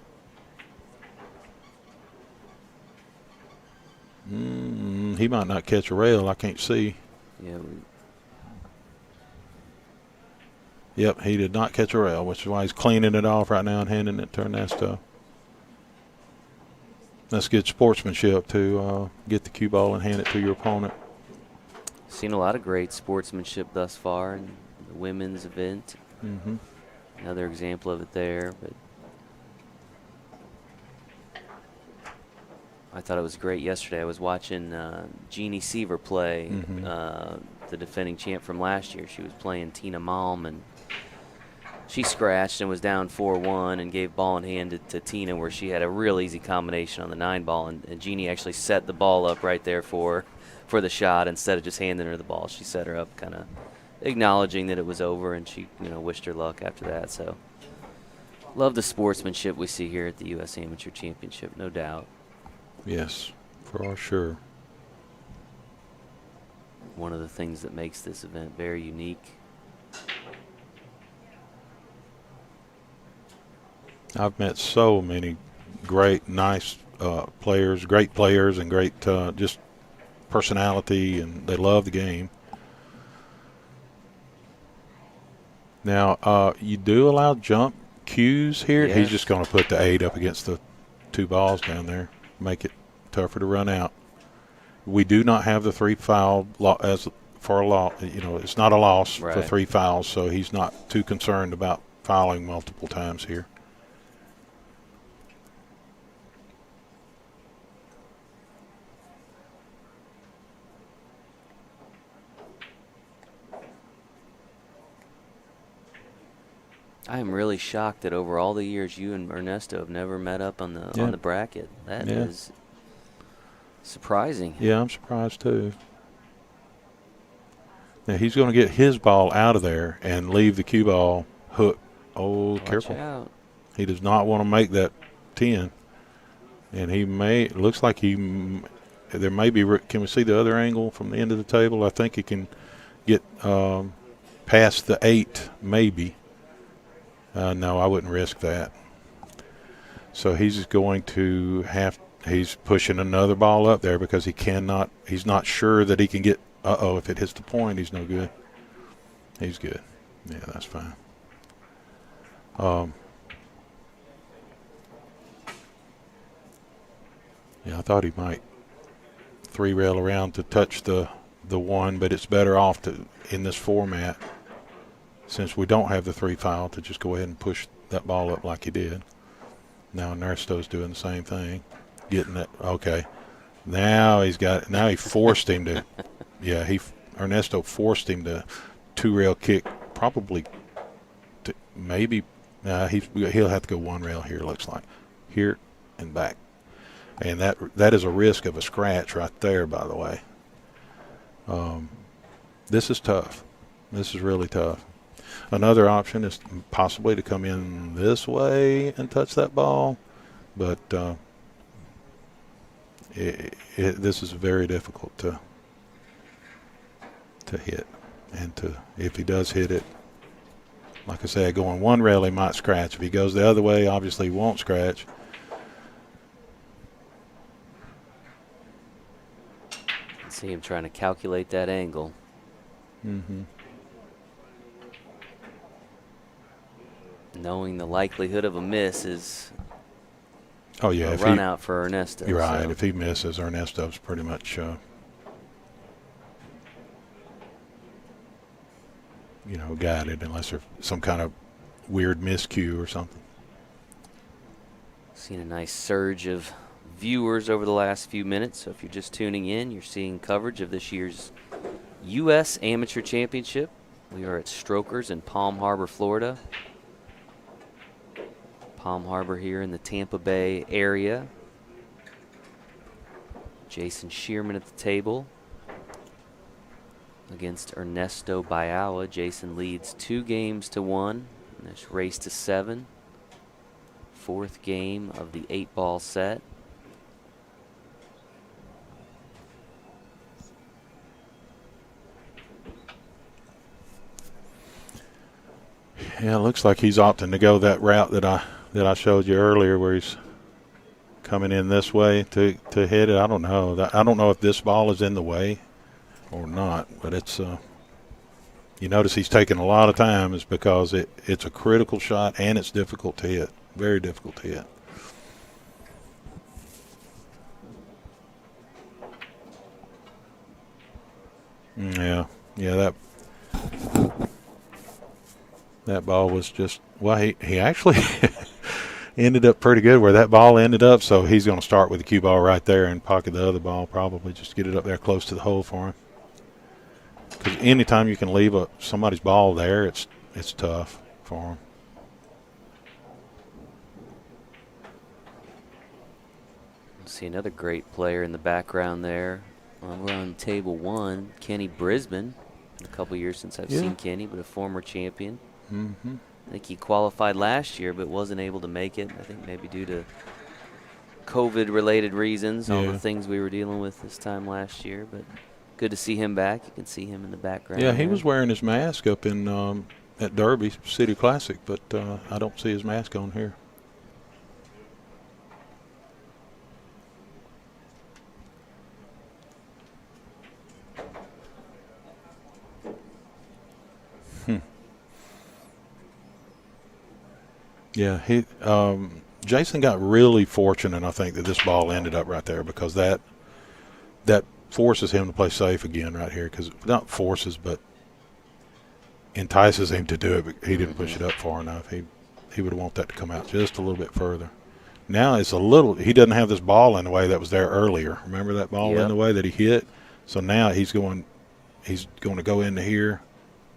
now. He might not catch a rail. I can't see. Yeah. Yep, he did not catch a rail, which is why he's cleaning it off right now and handing it to Ernesto. That's good sportsmanship to get the cue ball and hand it to your opponent. Seen a lot of great sportsmanship thus far in the women's event. Mm-hmm. Another example of it there, but I thought it was great yesterday. I was watching Jeannie Seaver play, the defending champ from last year. She was playing Tina Malm, and she scratched and was down 4-1 and gave ball in hand to Tina, where she had a real easy combination on the 9-ball, and Jeannie actually set the ball up right there for the shot instead of just handing her the ball. She set her up, kind of acknowledging that it was over, and she wished her luck after that. So love the sportsmanship we see here at the U.S. Amateur Championship, no doubt. Yes, for sure. One of the things that makes this event very unique. I've met so many great, nice players, and great just personality, and they love the game. Now, you do allow jump cues here. Yes. He's just going to put the 8 up against the 2 balls down there, make it tougher to run out. We do not have the 3 foul as for a loss. It's not a loss for 3 fouls, so he's not too concerned about fouling multiple times here. I am really shocked that over all the years you and Ernesto have never met up on the bracket. That is surprising. Yeah, I'm surprised too. Now he's going to get his ball out of there and leave the cue ball hook. Oh, Watch careful. out. He does not want to make that 10. And it looks like there may be, can we see the other angle from the end of the table? I think he can get past the 8, maybe. No, I wouldn't risk that. So he's going to he's pushing another ball up there because he's not sure that he can get, if it hits the point, he's no good. He's good. Yeah, that's fine. Yeah, I thought he might 3-rail around to touch the 1, but it's better off in this format, since we don't have the 3 foul, to just go ahead and push that ball up like he did. Now Ernesto's doing the same thing, getting it. Okay, now he forced him to. Yeah, Ernesto forced him to 2-rail kick, probably. Maybe he'll have to go 1 rail here. Looks like here and back, and that is a risk of a scratch right there. By the way, this is tough. This is really tough. Another option is possibly to come in this way and touch that ball, but this is very difficult to hit. And if he does hit it, like I said, going one rail he might scratch. If he goes the other way, obviously he won't scratch. See him trying to calculate that angle. Mm-hmm. Knowing the likelihood of a miss is a run out for Ernesto. You're right. So. If he misses, Ernesto's pretty much, guided unless there's some kind of weird miscue or something. Seen a nice surge of viewers over the last few minutes. So if you're just tuning in, you're seeing coverage of this year's U.S. Amateur Championship. We are at Strokers in Palm Harbor, Florida. Palm Harbor here in the Tampa Bay area. Jason Sheerman at the table against Ernesto Bayaua. Jason leads 2-1 in this race to 7. 4th game of the 8-ball set. Yeah, it looks like he's opting to go that route that I showed you earlier, where he's coming in this way to hit it. I don't know. I don't know if this ball is in the way or not, but it's you notice he's taking a lot of time is because it's a critical shot and it's difficult to hit. Very difficult to hit. Yeah, that ball was just, well, he actually ended up pretty good where that ball ended up, so he's going to start with the cue ball right there and pocket the other ball, probably just get it up there close to the hole for him. Because anytime you can leave somebody's ball there, it's tough for him. See another great player in the background there. We're on table 1, Kenny Brisbane. Been a couple years since I've seen Kenny, but a former champion. Mm-hmm. I think he qualified last year, but wasn't able to make it. I think maybe due to COVID-related reasons, all the things we were dealing with this time last year. But good to see him back. You can see him in the background. Yeah, he was wearing his mask up in at Derby City Classic, but I don't see his mask on here. Yeah, Jason got really fortunate, I think, that this ball ended up right there, because that forces him to play safe again right here. Because not forces, but entices him to do it. But he didn't push it up far enough. He would want that to come out just a little bit further. Now it's he doesn't have this ball in the way that was there earlier. Remember that ball in the way that he hit? So now he's going to go into here,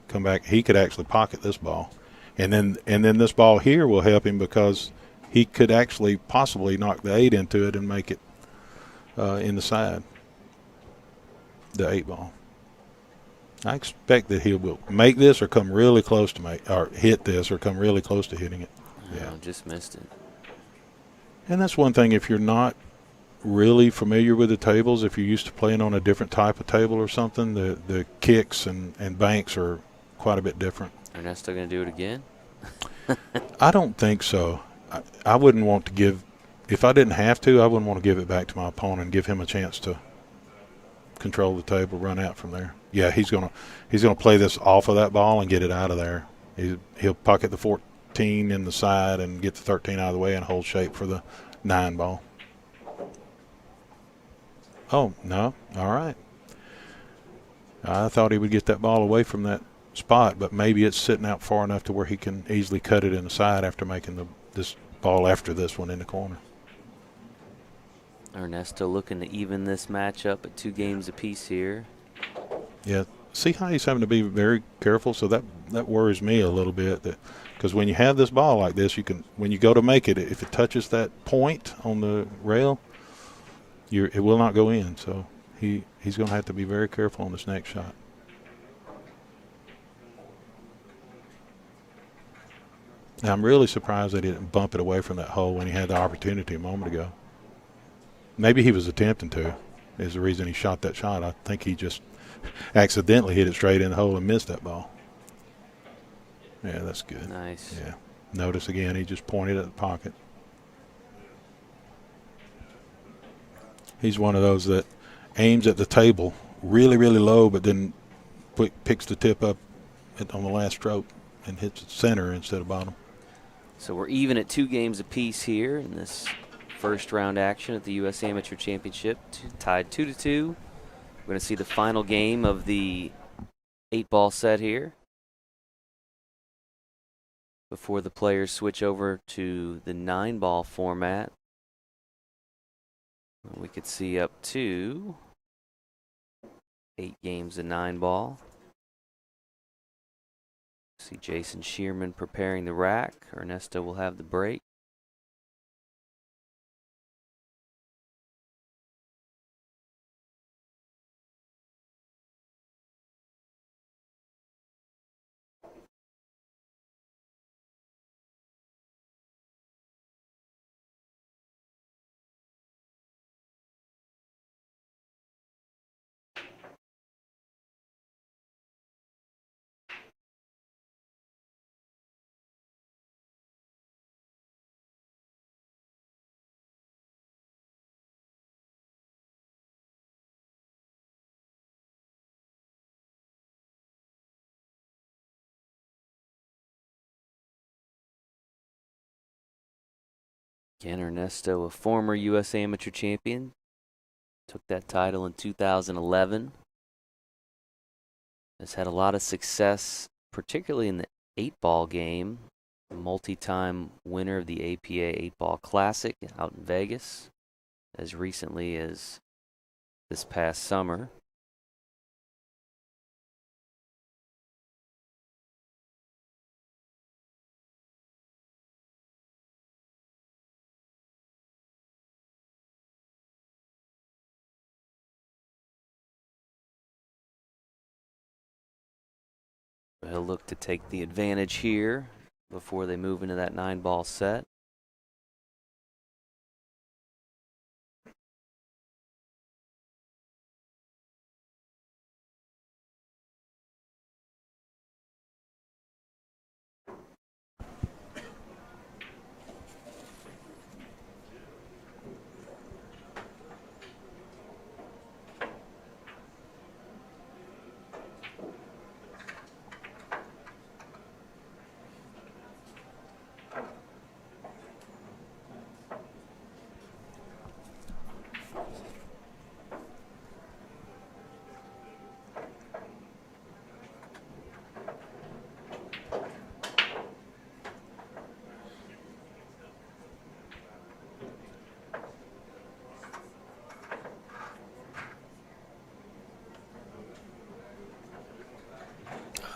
come back. He could actually pocket this ball. And then this ball here will help him, because he could actually possibly knock the 8 into it and make it in the side, the 8 ball. I expect that he will make this or come really close to or hit this or come really close to hitting it. Yeah, just missed it. And that's one thing, if you're not really familiar with the tables, if you're used to playing on a different type of table or something, the kicks and banks are quite a bit different. Ernesto going to do it again? I don't think so. I wouldn't want to give, if I didn't have to, I wouldn't want to give it back to my opponent and give him a chance to control the table, run out from there. Yeah, he's gonna play this off of that ball and get it out of there. He'll pocket the 14 in the side and get the 13 out of the way and hold shape for the 9 ball. Oh, no. All right. I thought he would get that ball away from that spot, but maybe it's sitting out far enough to where he can easily cut it in the side after making this ball after this one in the corner. Ernesto looking to even this matchup at 2 games apiece here. Yeah, see how he's having to be very careful. So that worries me a little bit, because when you have this ball like this, when you go to make it, if it touches that point on the rail, it will not go in. So he's going to have to be very careful on this next shot. Now, I'm really surprised they didn't bump it away from that hole when he had the opportunity a moment ago. Maybe he was attempting to, is the reason he shot that shot. I think he just accidentally hit it straight in the hole and missed that ball. Yeah, that's good. Nice. Yeah. Notice again, he just pointed at the pocket. He's one of those that aims at the table really, really low, but then picks the tip up on the last stroke and hits it center instead of bottom. So we're even at 2 games apiece here in this first round action at the U.S. Amateur Championship, tied 2-2. We're going to see the final game of the 8-ball set here before the players switch over to the 9-ball format. We could see up to 8 games of 9-ball. See Jason Sheerman preparing the rack. Ernesto will have the break. Again, Ernesto, a former U.S. Amateur champion, took that title in 2011. Has had a lot of success, particularly in the 8-ball game. Multi-time winner of the APA 8-ball Classic out in Vegas as recently as this past summer. He'll look to take the advantage here before they move into that 9-ball set.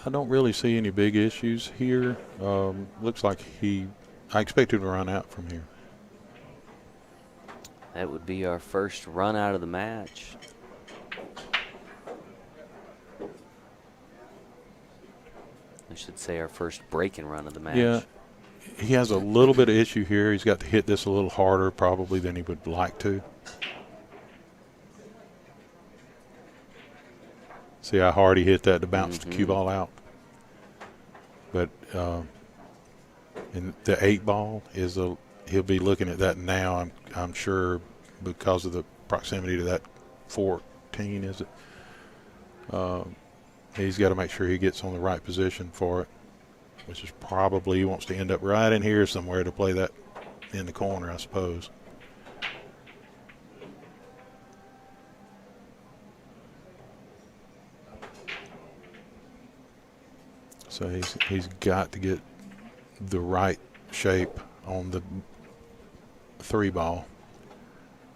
I don't really see any big issues here. Looks like I expect him to run out from here. That would be our first run out of the match. I should say our first break and run of the match. Yeah, he has a little bit of issue here. He's got to hit this a little harder probably than he would like to. See how hard he hit that to bounce the cue ball out. But in the 8-ball is he'll be looking at that now. I'm sure because of the proximity to that 14. Is it? He's got to make sure he gets on the right position for it, which is probably he wants to end up right in here somewhere to play that in the corner, I suppose. So he's got to get the right shape on the 3-ball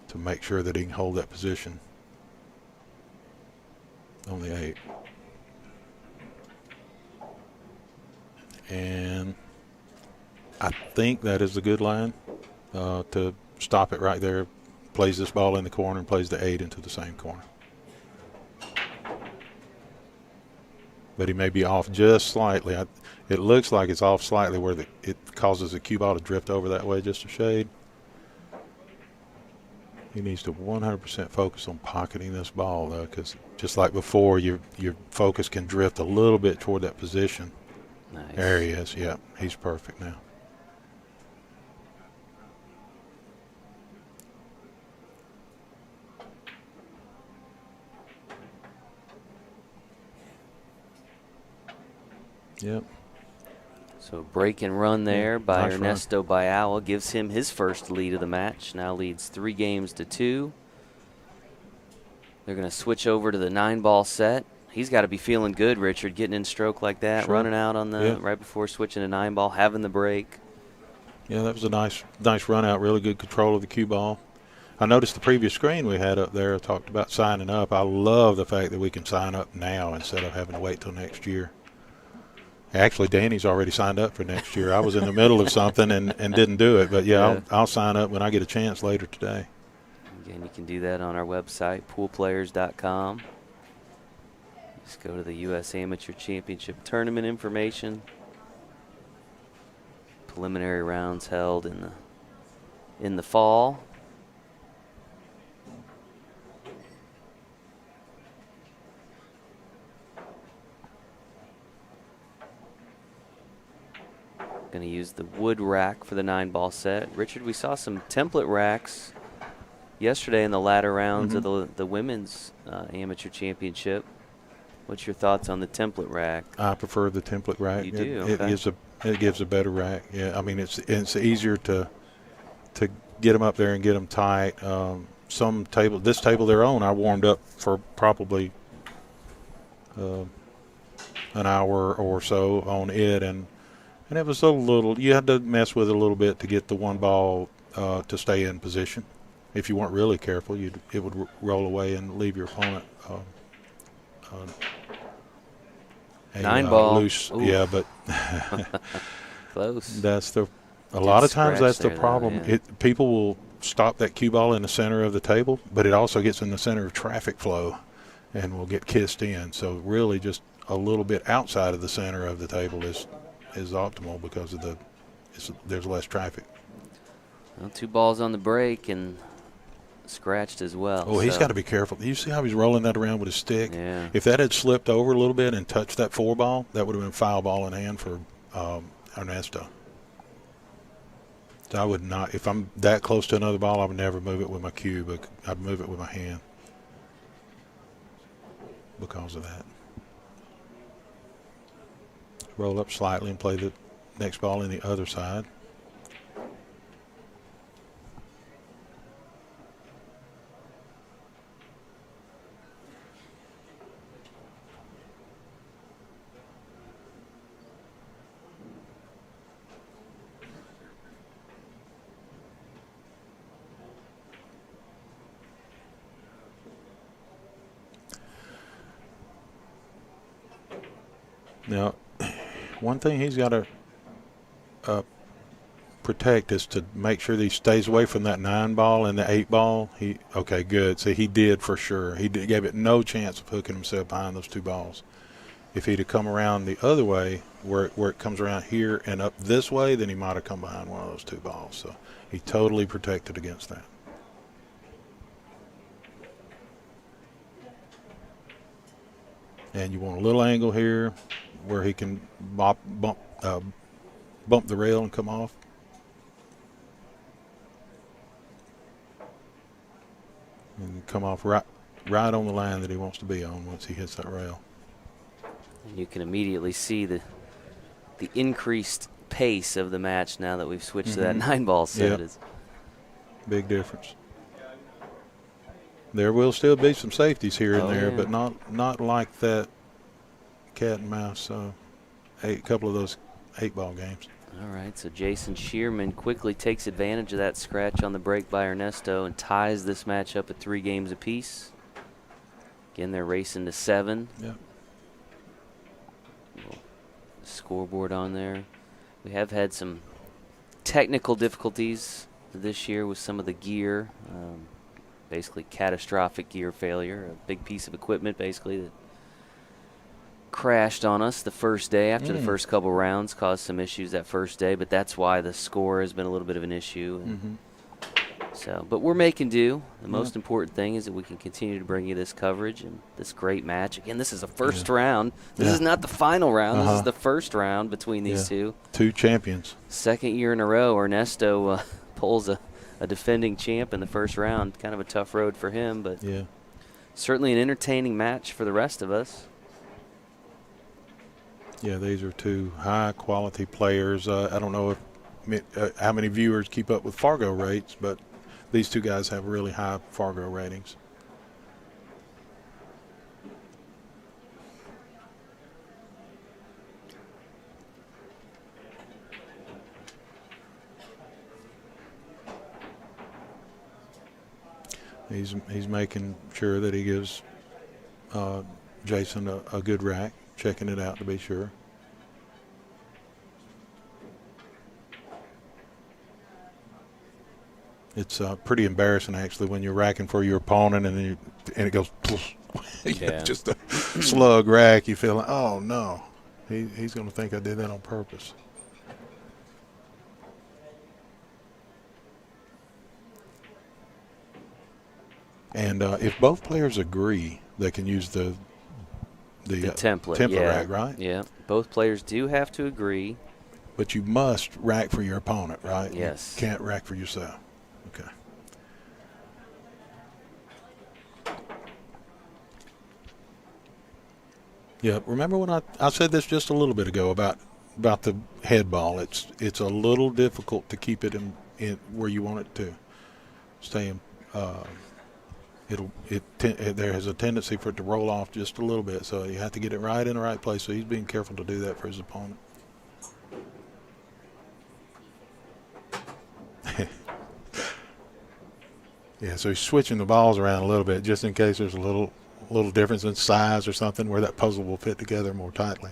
to make sure that he can hold that position on the 8. And I think that is a good line to stop it right there. Plays this ball in the corner and plays the 8 into the same corner. But he may be off just slightly. It looks like it's off slightly where it causes the cue ball to drift over that way just a shade. He needs to 100% focus on pocketing this ball, though, because just like before, your focus can drift a little bit toward that position. Nice. There he is. Yeah, he's perfect now. Yep. So break and run there by nice Ernesto Bayaua gives him his first lead of the match. Now leads 3 games to 2. They're going to switch over to the 9-ball set. He's got to be feeling good, Richard, getting in stroke like that, Sure. running out on the right before switching to 9-ball, having the break. Yeah, that was a nice run out. Really good control of the cue ball. I noticed the previous screen we had up there talked about signing up. I love the fact that we can sign up now instead of having to wait till next year. Actually, Danny's already signed up for next year. I was in the middle of something and didn't do it. But, yeah. I'll sign up when I get a chance later today. Again, you can do that on our website, poolplayers.com. Just go to the U.S. Amateur Championship tournament information. Preliminary rounds held in the fall. Going to use the wood rack for the 9-ball set. Richard, we saw some template racks yesterday in the latter rounds of the women's amateur championship. What's your thoughts on the template rack? I prefer the template rack. You do? Okay. It gives a better rack. Yeah, I mean it's easier to get them up there and get them tight. This table they're on, I warmed up for probably an hour or so on it, and it was a little. You had to mess with it a little bit to get the one ball to stay in position. If you weren't really careful, it would roll away and leave your opponent. 9-ball loose. Ooh. Yeah, but close. A lot of times that's the problem. Though, yeah. People will stop that cue ball in the center of the table, but it also gets in the center of traffic flow and will get kissed in. So really just a little bit outside of the center of the table is optimal because of there's less traffic. Well, 2 balls on the break and scratched as well. Oh, he's got to be careful. You see how he's rolling that around with his stick? Yeah. If that had slipped over a little bit and touched that 4 ball, that would have been foul ball in hand for Ernesto. So I would not, if I'm that close to another ball, I would never move it with my cue, but I'd move it with my hand because of that. Roll up slightly and play the next ball in the other side. Now, one thing he's got to protect is to make sure that he stays away from that 9 ball and the 8 ball. Okay, good. So he did for sure. Gave it no chance of hooking himself behind those 2 balls. If he'd have come around the other way, where it comes around here and up this way, then he might have come behind one of those 2 balls. So he totally protected against that. And you want a little angle here where he can bump the rail and come off. And come off right on the line that he wants to be on once he hits that rail. And you can immediately see the increased pace of the match now that we've switched to that 9-ball set. Yep. Big difference. There will still be some safeties here and there, but not like that cat and mouse. A couple of those 8-ball games. All right, so Jason Sheerman quickly takes advantage of that scratch on the break by Ernesto and ties this match up at 3 games apiece. Again, they're racing to 7. Yep. Scoreboard on there. We have had some technical difficulties this year with some of the gear. Basically catastrophic gear failure, a big piece of equipment basically that crashed on us the first day after the first couple rounds, caused some issues that first day, but that's why the score has been a little bit of an issue. And So, but we're making do. The most important thing is that we can continue to bring you this coverage and this great match. Again, this is the first round. This is not the final round. This is the first round between these two. Two champions. Second year in a row, Ernesto pulls a defending champ in the first round. Kind of a tough road for him, but certainly an entertaining match for the rest of us. Yeah, these are two high-quality players. I don't know how many viewers keep up with Fargo rates, but these two guys have really high Fargo ratings. He's making sure that he gives Jason a good rack, checking it out to be sure. It's pretty embarrassing, actually, when you're racking for your opponent and it goes, just a slug rack. You feel like, oh, no, he's going to think I did that on purpose. And if both players agree, they can use the template rack, right? Yeah, both players do have to agree. But you must rack for your opponent, right? Yes. You can't rack for yourself. Okay. Yeah, remember when I said this just a little bit ago about the head ball? It's a little difficult to keep it in where you want it to stay in. There has a tendency for it to roll off just a little bit, so you have to get it right in the right place. So he's being careful to do that for his opponent. Yeah, so he's switching the balls around a little bit just in case there's a little difference in size or something where that puzzle will fit together more tightly.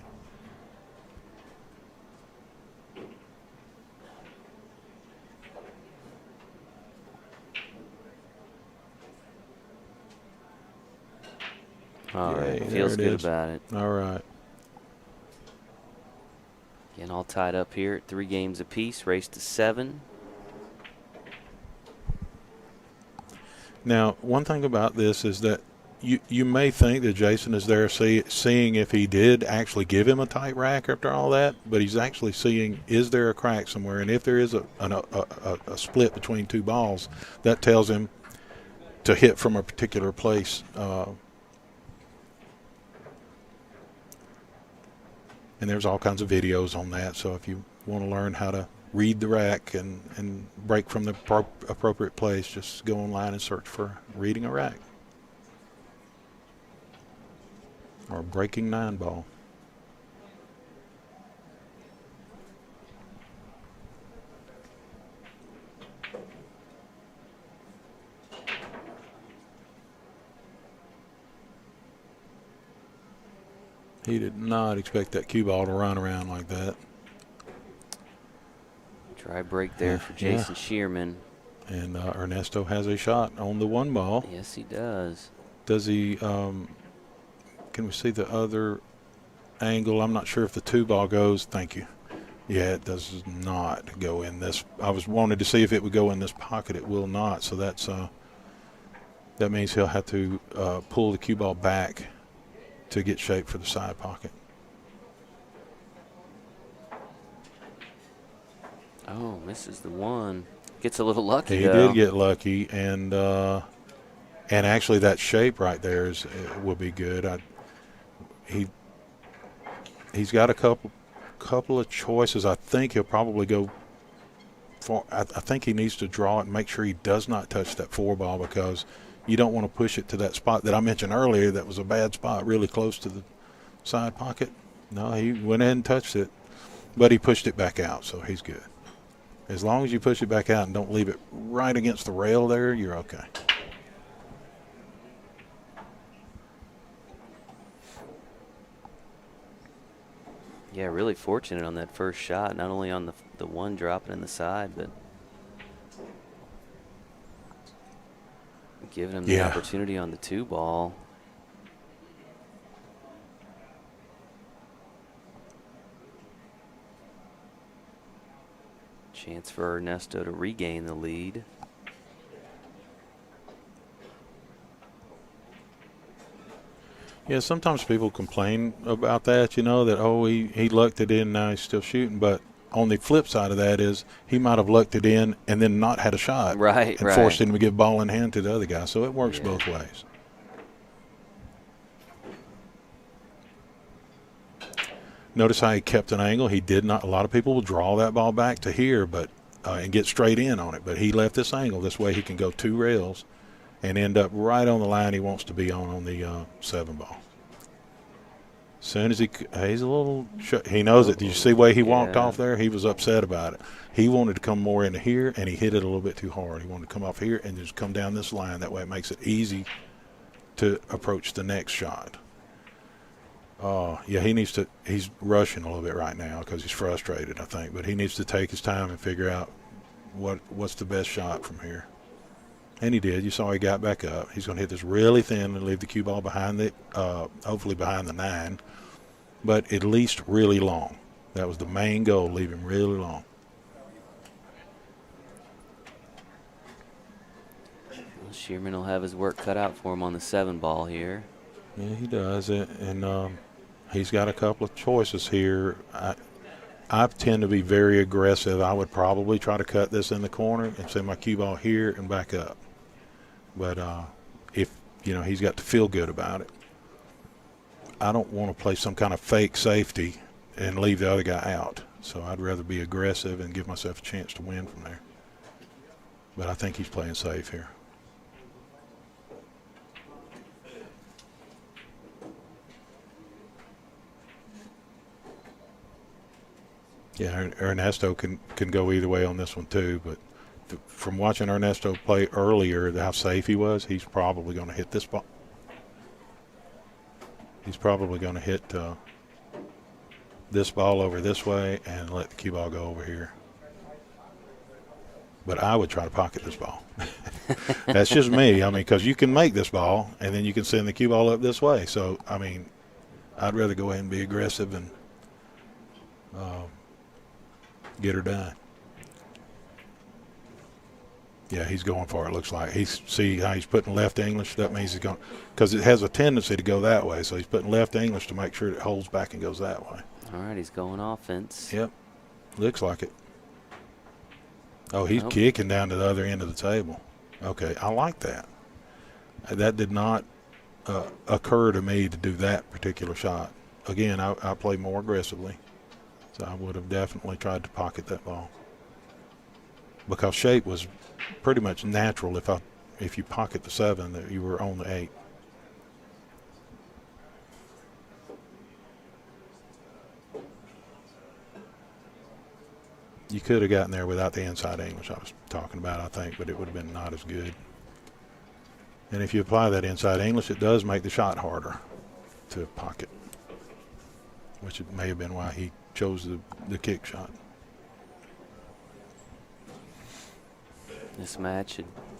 All right, feels good about it. All right. Again, all tied up here at 3 games apiece, race to 7. Now, one thing about this is that you may think that Jason is there seeing if he did actually give him a tight rack after all that, but he's actually seeing, is there a crack somewhere? And if there is a split between two balls, that tells him to hit from a particular place. And there's all kinds of videos on that, so if you want to learn how to read the rack and break from the appropriate place, just go online and search for reading a rack or breaking 9 ball. He did not expect that cue ball to run around like that. Try break there for Jason Sheerman. And Ernesto has a shot on the 1 ball. Yes, he does. Does he, can we see the other angle? I'm not sure if the 2 ball goes. Thank you. Yeah, it does not go in this. I was wanted to see if it would go in this pocket. It will not. So that's that means he'll have to pull the cue ball back to get shape for the side pocket. Oh, misses the 1. Gets a little lucky. He did get lucky, and actually that shape right there will be good. He's got a couple of choices. I think he'll probably go for. I think he needs to draw it and make sure he does not touch that 4 ball, because you don't want to push it to that spot that I mentioned earlier that was a bad spot, really close to the side pocket. No, he went in and touched it, but he pushed it back out, so he's good. As long as you push it back out and don't leave it right against the rail there, you're okay. Yeah, really fortunate on that first shot, not only on the 1 dropping in the side, but giving him the opportunity on the 2 ball. Chance for Ernesto to regain the lead. Yeah, sometimes people complain about that, that, oh, he lucked it in, now he's still shooting. But on the flip side of that is he might have lucked it in and then not had a shot. Right, and right. forced him to give ball in hand to the other guy. So it works both ways. Notice how he kept an angle. He did not. A lot of people will draw that ball back to here, but and get straight in on it. But he left this angle. This way he can go 2 rails and end up right on the line he wants to be on the 7 ball. As soon as he's a little, he knows it. Did you see the way he walked off there? He was upset about it. He wanted to come more into here, and he hit it a little bit too hard. He wanted to come off here and just come down this line. That way it makes it easy to approach the next shot. Yeah, he's rushing a little bit right now because he's frustrated, I think. But he needs to take his time and figure out what's the best shot from here. And he did. You saw he got back up. He's going to hit this really thin and leave the cue ball behind hopefully behind the 9, but at least really long. That was the main goal, leave him really long. Well, Sheerman will have his work cut out for him on the 7 ball here. Yeah, he does. And he's got a couple of choices here. I tend to be very aggressive. I would probably try to cut this in the corner and send my cue ball here and back up. But if, he's got to feel good about it. I don't want to play some kind of fake safety and leave the other guy out. So I'd rather be aggressive and give myself a chance to win from there. But I think he's playing safe here. Yeah, Ernesto can go either way on this one too, but from watching Ernesto play earlier, how safe he was, he's probably going to hit this ball. He's probably going to hit this ball over this way and let the cue ball go over here. But I would try to pocket this ball. That's just me. Because you can make this ball, and then you can send the cue ball up this way. So, I'd rather go ahead and be aggressive and get her done. Yeah, he's going for it, looks like. See how he's putting left English? That means he's going, because it has a tendency to go that way. So he's putting left English to make sure it holds back and goes that way. All right, he's going offense. Yep, looks like it. Oh, he's kicking down to the other end of the table. Okay, I like that. That did not occur to me to do that particular shot. Again, I play more aggressively. So I would have definitely tried to pocket that ball. Because shape was pretty much natural if you pocket the 7 that you were on the 8. You could have gotten there without the inside English I was talking about, I think, but it would have been not as good. And if you apply that inside English, it does make the shot harder to pocket, which it may have been why he chose the kick shot. This match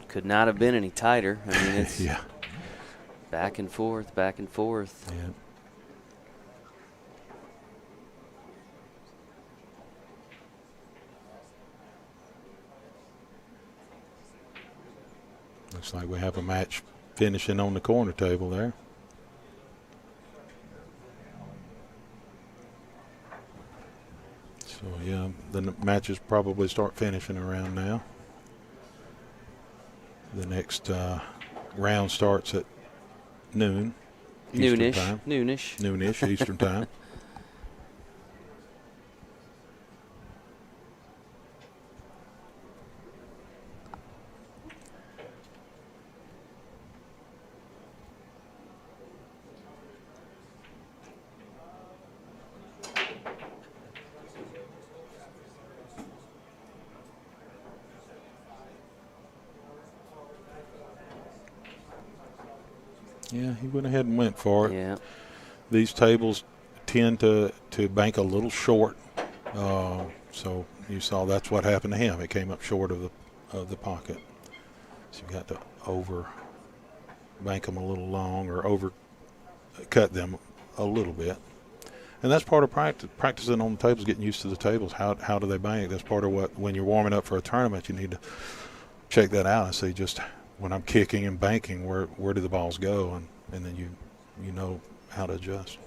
could not have been any tighter. It's yeah. Back and forth, back and forth. Yeah. Looks like we have a match finishing on the corner table there. So, yeah, the matches probably start finishing around now. The next round starts at noon. Eastern time. Noonish Eastern time. Yeah, he went ahead and went for it. Yeah. These tables tend to bank a little short, so you saw that's what happened to him. It came up short of the pocket. So you got to over bank them a little long or over cut them a little bit. And that's part of practicing on the tables, getting used to the tables. How do they bank? That's part of what, when you're warming up for a tournament, you need to check that out and see when I'm kicking and banking, where do the balls go, and then you know how to adjust.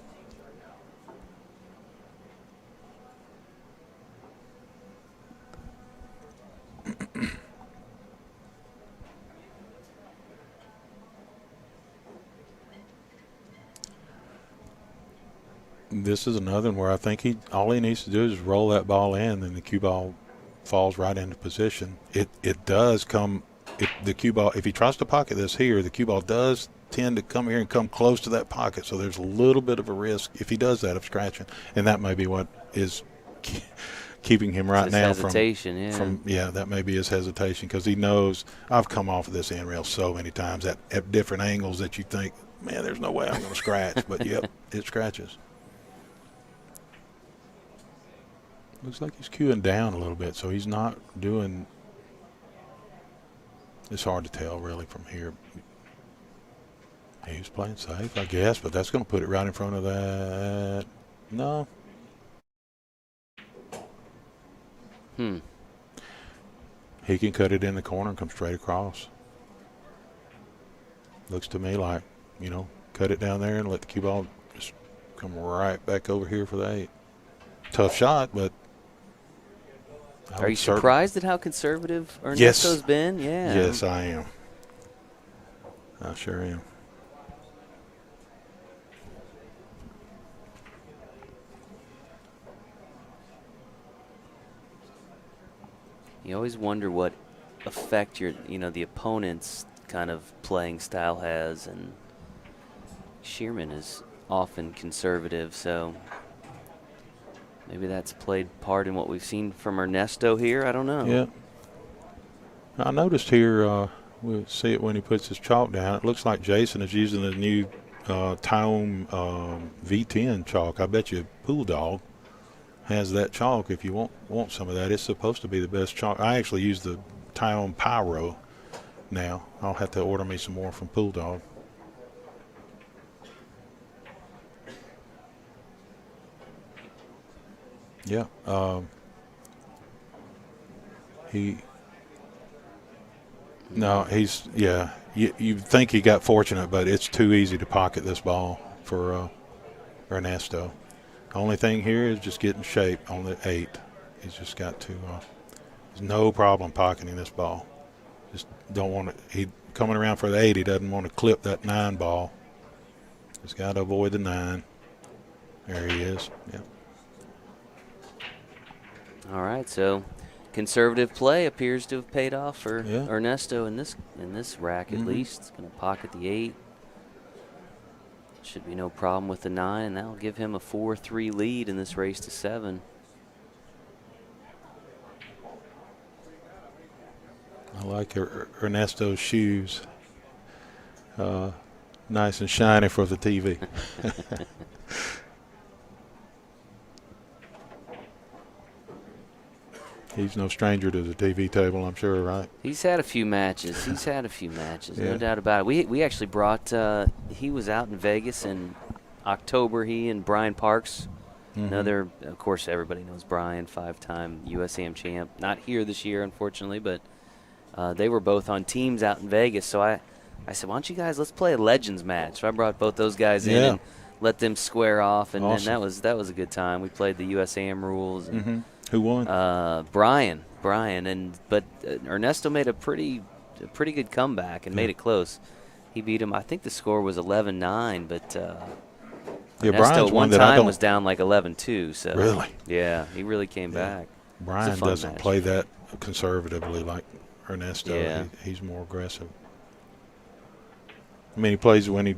This is another one where I think all he needs to do is roll that ball in, and the cue ball falls right into position. It does come. The cue ball, if he tries to pocket this here, the cue ball does tend to come here and come close to that pocket. So there's a little bit of a risk if he does that of scratching, and that may be what is keeping him right now hesitation, that may be his hesitation, because he knows I've come off of this end rail so many times at different angles that you think, man, there's no way I'm going to scratch, but yep, it scratches. Looks like he's cueing down a little bit, so he's not doing. It's hard to tell really from here. He's playing safe, I guess, but that's going to put it right in front of that. No. He can cut it in the corner and come straight across. Looks to me like, cut it down there and let the cue ball just come right back over here for the 8. Tough shot, but. Are you surprised at how conservative Ernesto's been? Yeah. Yes, I am. I sure am. You always wonder what effect the opponent's kind of playing style has, and Sheerman is often conservative, so maybe that's played part in what we've seen from Ernesto here. I don't know. Yeah. I noticed here, we'll see it when he puts his chalk down. It looks like Jason is using the new Tome V10 chalk. I bet you Bulldog has that chalk if you want some of that. It's supposed to be the best chalk. I actually use the Tome Pyro now. I'll have to order me some more from Bulldog. Yeah. You think he got fortunate, but it's too easy to pocket this ball for Ernesto. The only thing here is just getting shape on the 8. He's just got to, there's no problem pocketing this ball. Just don't want to, he coming around for the 8, he doesn't want to clip that 9 ball. Just got to avoid the 9. There he is, yeah. All right, so conservative play appears to have paid off for Ernesto in this rack at least. It's going to pocket the 8. Should be no problem with the 9, and that'll give him a 4-3 lead in this race to 7. I like Ernesto's shoes. Nice and shiny for the TV. He's no stranger to the TV table, I'm sure, right? He's had a few matches. No doubt about it. We actually brought, he was out in Vegas in October, he and Brian Parks. Another, of course, everybody knows Brian, 5-time USAM champ. Not here this year, unfortunately, but they were both on teams out in Vegas. So I said, why don't you guys, let's play a Legends match. So I brought both those guys in and let them square off, and, awesome. and that was a good time. We played the USAM rules. And, Who won? Brian, but Ernesto made a pretty good comeback and made it close. He beat him. I think the score was 11-9, but Ernesto one time was down like 11-2. So really, he really came back. Brian doesn't play that conservatively like Ernesto. Yeah. He's more aggressive. I mean, he plays when he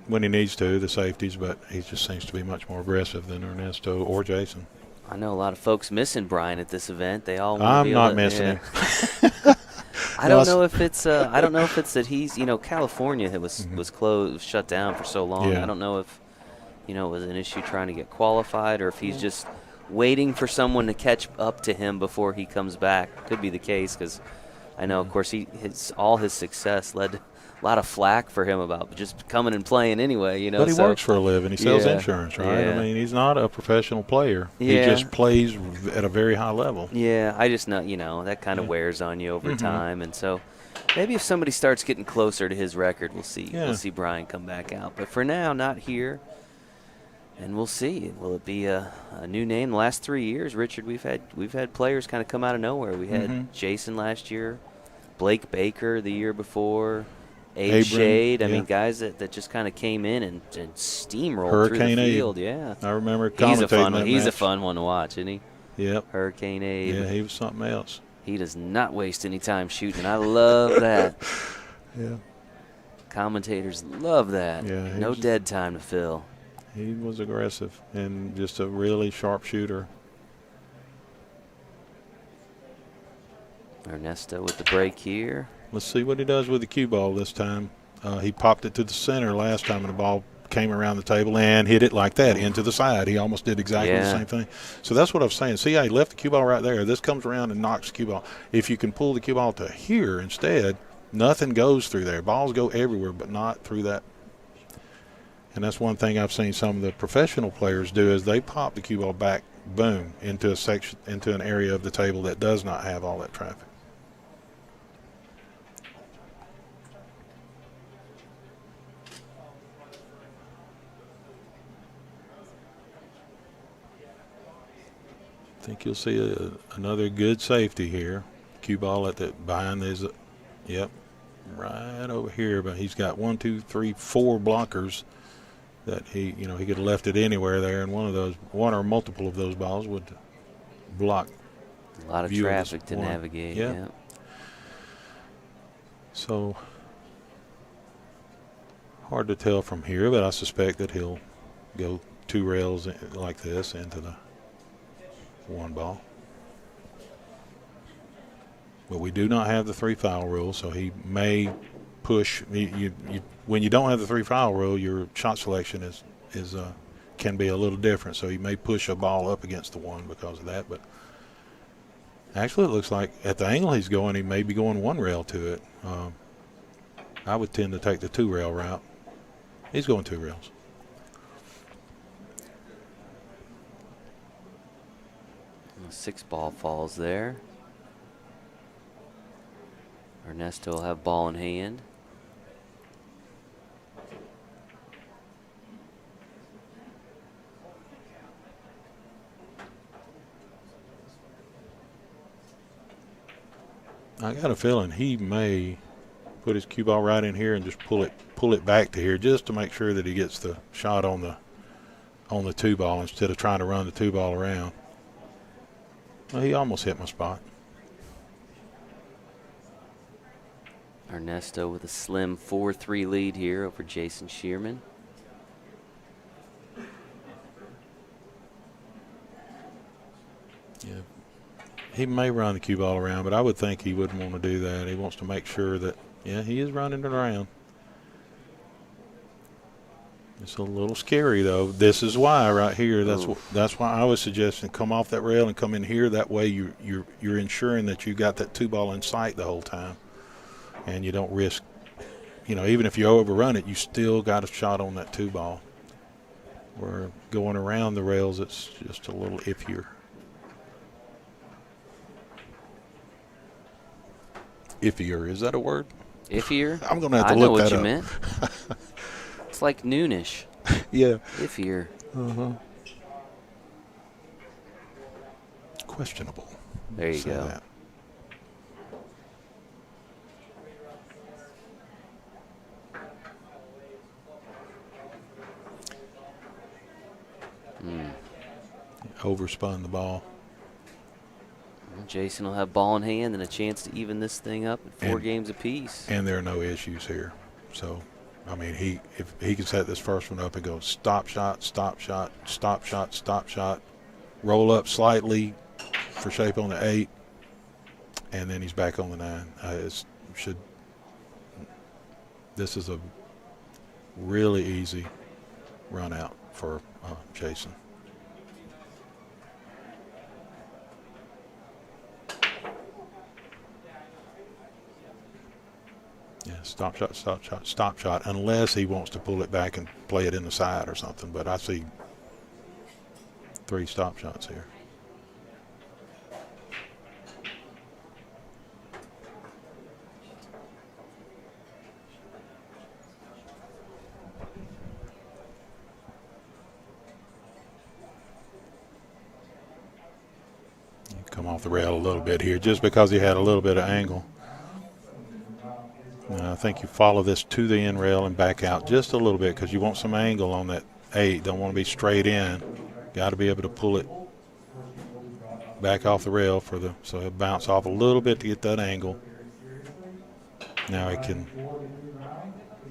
needs to, the safeties, but he just seems to be much more aggressive than Ernesto or Jason. I know a lot of folks missing Brian at this event. They all. I'm not missing him. I don't know if it's that he's California was closed, shut down for so long. I don't know if it was an issue trying to get qualified or if he's just waiting for someone to catch up to him before he comes back. Could be the case, because I know, of course, all his success led to a lot of flack for him about just coming and playing anyway. But he works for a living. He sells insurance, right? Yeah. I mean, he's not a professional player. He just plays at a very high level. Yeah, I just know, that kind of wears on you over time. And so maybe if somebody starts getting closer to his record, we'll see Brian come back out. But for now, not here. And we'll see. Will it be a new name? The last 3 years, Richard, we've had players kind of come out of nowhere. We had Jason last year, Blake Baker the year before, Abe Shade. I mean, guys that just kind of came in and steamrolled Hurricane through the field. Abe. Yeah, I remember he's a commentating fun one. that He's a match. fun one to watch, isn't he? Yep. Hurricane Abe. Yeah, he was something else. He does not waste any time shooting. I love that. Yeah. Commentators love that. Yeah, no dead time to fill. He was aggressive and just a really sharp shooter. Ernesto with the break here. Let's see what he does with the cue ball this time. He popped it to the center last time, and the ball came around the table and hit it like that into the side. He almost did exactly the same thing. So that's what I was saying. See how he left the cue ball right there. This comes around and knocks the cue ball. If you can pull the cue ball to here instead, nothing goes through there. Balls go everywhere, but not through that. And that's one thing I've seen some of the professional players do is they pop the cue ball back, boom, into a section, into an area of the table that does not have all that traffic. I think you'll see another good safety here. Cue ball at the behind these, yep, right over here. But he's got 1, 2, 3, 4 blockers that he could have left it anywhere there, and one or multiple of those balls would block. A lot of traffic to navigate. Yeah. So hard to tell from here, but I suspect that he'll go 2 rails like this into the 1 ball. But we do not have the 3 foul rule, so he may push. When you don't have the 3 foul rule, your shot selection can be a little different. So he may push a ball up against the 1 because of that. But actually, it looks like at the angle he's going, he may be going 1 rail to it. I would tend to take the 2 rail route. He's going 2 rails. The 6 ball falls there. Ernesto will have ball in hand. I got a feeling he may put his cue ball right in here and just pull it back to here just to make sure that he gets the shot on the 2 ball instead of trying to run the 2 ball around. Well, he almost hit my spot. Ernesto with a slim 4-3 lead here over Jason Sheerman. Yeah. He may run the cue ball around, but I would think he wouldn't want to do that. He wants to make sure that, he is running it around. It's a little scary, though. This is why right here. That's why I was suggesting come off that rail and come in here. That way you're ensuring that you got that 2 ball in sight the whole time, and you don't risk. Even if you overrun it, you still got a shot on that 2 ball. Where going around the rails, it's just a little iffier. Iffier, is that a word? Iffier? I'm going to have to look that up. I know what you meant. It's like noonish. Yeah. Iffier. Uh-huh. Questionable. There you go. That. Overspun the ball. Jason will have ball in hand and a chance to even this thing up at 4 games apiece. And there are no issues here. So, I mean, if he can set this first one up and go stop shot, stop shot, stop shot, stop shot, roll up slightly for shape on the 8, and then he's back on the 9. This is a really easy run out for Jason. Yeah, stop shot, stop shot, stop shot, unless he wants to pull it back and play it in the side or something. But I see 3 stop shots here. off the rail a little bit here just because he had a little bit of angle. I think you follow this to the end rail and back out just a little bit because you want some angle on that 8. Don't want to be straight in. Got to be able to pull it back off the rail so he'll bounce off a little bit to get that angle. Now he can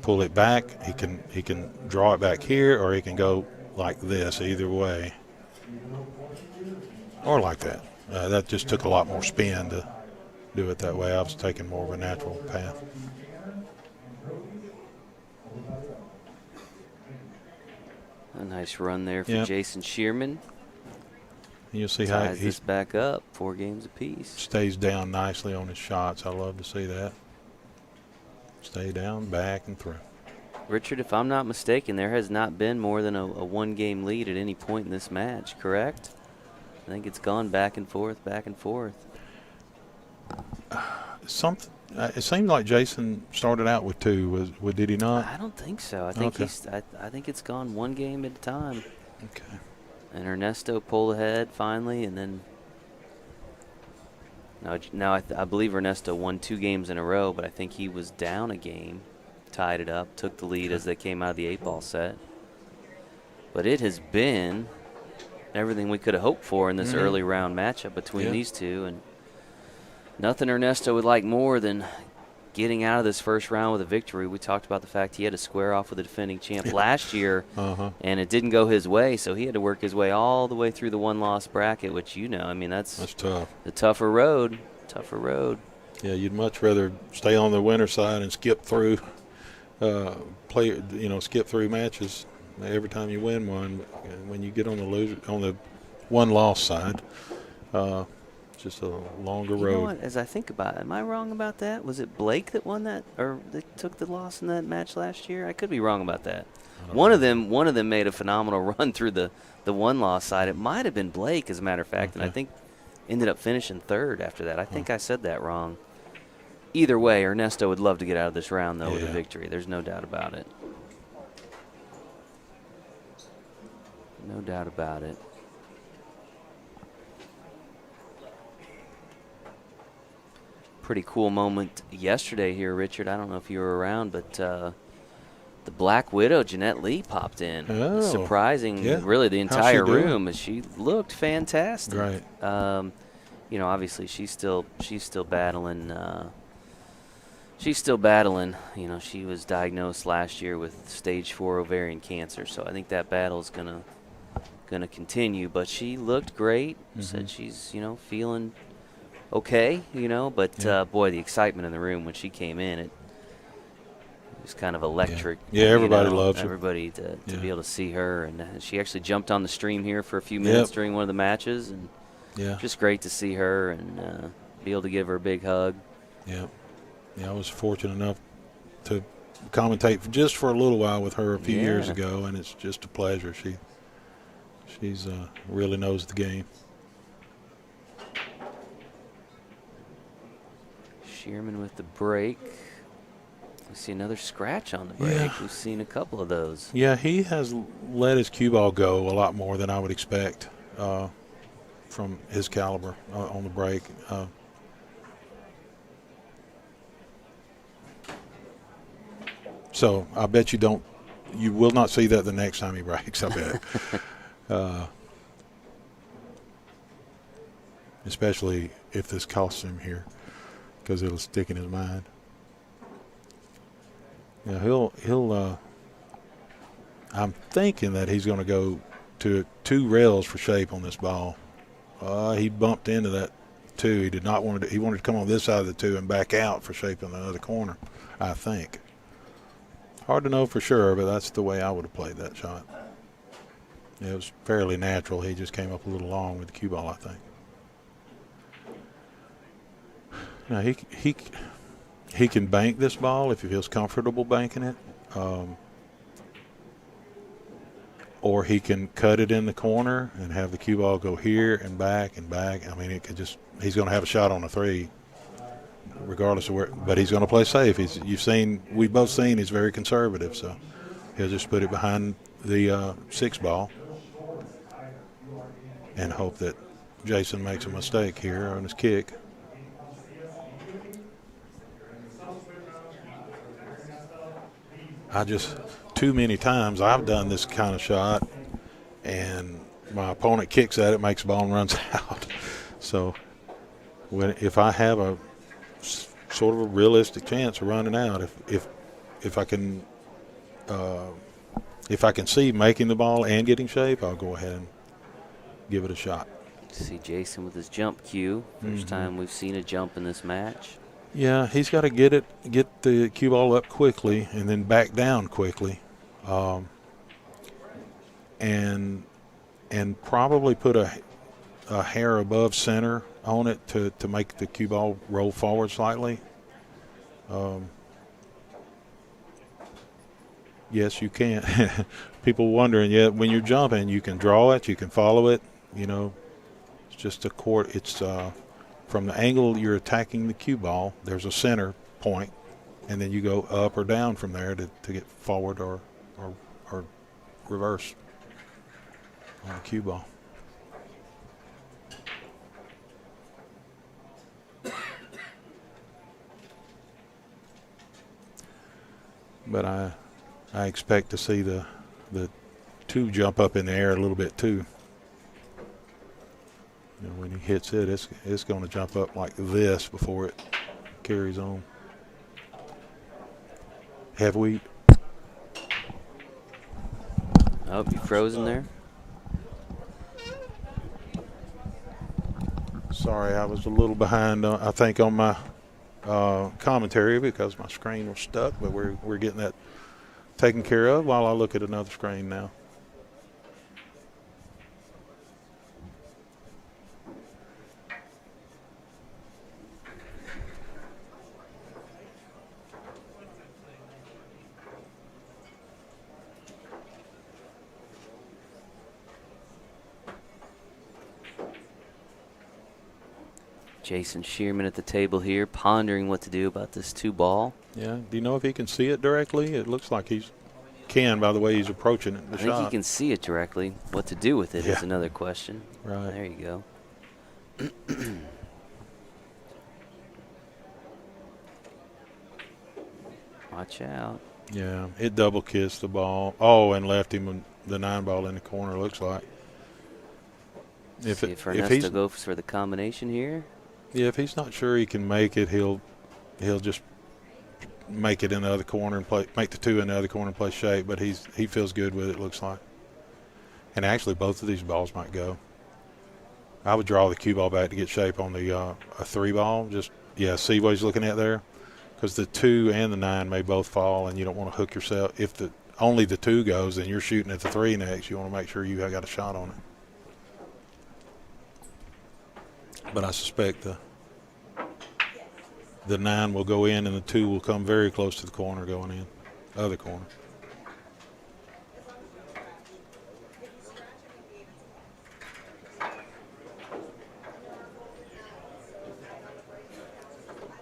pull it back. He can draw it back here, or he can go like this. Either way, or like that. That just took a lot more spin to do it that way. I was taking more of a natural path. A nice run there for Jason Sheerman. You'll see how ties this back up, 4 games apiece. Stays down nicely on his shots. I love to see that. Stay down, back, and through. Richard, if I'm not mistaken, there has not been more than a 1-game lead at any point in this match, correct? I think it's gone back and forth, back and forth. It seemed like Jason started out with 2. Did he not? I don't think so. I think I think it's gone 1 game at a time. Okay. And Ernesto pulled ahead finally, and then now I believe Ernesto won 2 games in a row, but I think he was down a game, tied it up, took the lead as they came out of the 8-ball set. But it has been everything we could have hoped for in this early round matchup between these two, and nothing Ernesto would like more than getting out of this first round with a victory. We talked about the fact he had to square off with the defending champ last year, and it didn't go his way, so he had to work his way all the way through the 1-loss bracket, which I mean, that's tough. The tougher road. Yeah, you'd much rather stay on the winner side and skip through, skip through matches every time you win one. When you get on the 1-loss side, just a longer road. You know what, as I think about it, am I wrong about that? Was it Blake that won that, or that took the loss in that match last year? I could be wrong about that. One of them made a phenomenal run through the 1-loss side. It might have been Blake, as a matter of fact, and I think ended up finishing 3rd after that. I think I said that wrong. Either way, Ernesto would love to get out of this round, though, with a victory. There's no doubt about it. No doubt about it. Pretty cool moment yesterday here, Richard. I don't know if you were around, but the Black Widow, Jeanette Lee, popped in. Surprising, really, the entire room. As she looked fantastic. Right. Obviously she's still battling. She's still battling. She was diagnosed last year with stage 4 ovarian cancer, so I think that battle is gonna continue. But she looked great. Said she's feeling okay, but boy, the excitement in the room when she came in, it was kind of electric. Yeah, everybody loves her. Everybody to be able to see her, and she actually jumped on the stream here for a few minutes during one of the matches, and just great to see her and be able to give her a big hug. Yeah, I was fortunate enough to commentate just for a little while with her a few years ago, and it's just a pleasure. She's really knows the game. Sheerman with the break. We see another scratch on the break. Yeah. We've seen a couple of those. Yeah, he has let his cue ball go a lot more than I would expect from his caliber on the break. So I bet you will not see that the next time he breaks, I bet. Especially if this costs him here, because it'll stick in his mind. Yeah, he'll I'm thinking that he's going to go to 2 rails for shape on this ball. He bumped into that 2. He did not want to. He wanted to come on this side of the 2 and back out for shape in the other corner, I think. Hard to know for sure, but that's the way I would have played that shot. It was fairly natural. He just came up a little long with the cue ball, I think. Now he can bank this ball if he feels comfortable banking it, or he can cut it in the corner and have the cue ball go here and back and back. I mean, it could just, he's going to have a shot on a 3, regardless of where. But he's going to play safe. We've both seen he's very conservative, so he'll just put it behind the 6 ball and hope that Jason makes a mistake here on his kick. Too many times I've done this kind of shot, and my opponent kicks at it, makes the ball and runs out. So if I have a sort of a realistic chance of running out, if I can see making the ball and getting shape, I'll go ahead and give it a shot. See Jason with his jump cue. First time we've seen a jump in this match. Yeah, he's got to get the cue ball up quickly and then back down quickly, and probably put a hair above center on it to make the cue ball roll forward slightly. Yes, you can. People wondering, yeah, when you're jumping, you can draw it, you can follow it. You know, it's just a court. It's from the angle you're attacking the cue ball, there's a center point, and then you go up or down from there to get forward or reverse on the cue ball. But I expect to see the two jump up in the air a little bit too. You know, when he hits it, it's going to jump up like this before it carries on. Have we? Oh, you frozen there? Sorry, I was a little behind, I think, on my commentary because my screen was stuck, but we're getting that taken care of while I look at another screen now. Jason Sheerman at the table here, pondering what to do about this 2-ball. Yeah. Do you know if he can see it directly? It looks like he can by the way he's approaching it. I think he can see it directly. What to do with it is another question. Right. There you go. Watch out. Yeah, it double kissed the ball. Oh, and left him the 9-ball in the corner, looks like. If Ernesto goes for the combination here. Yeah, if he's not sure he can make it, he'll just make it in the other corner and make the 2 in the other corner and play shape. But he feels good with it, looks like. And actually, both of these balls might go. I would draw the cue ball back to get shape on the a 3-ball. See what he's looking at there, because the 2 and the 9 may both fall, and you don't want to hook yourself. If only the 2 goes, and you're shooting at the 3 next, you want to make sure you have got a shot on it. But I suspect the 9 will go in and the 2 will come very close to the corner going in, other corner.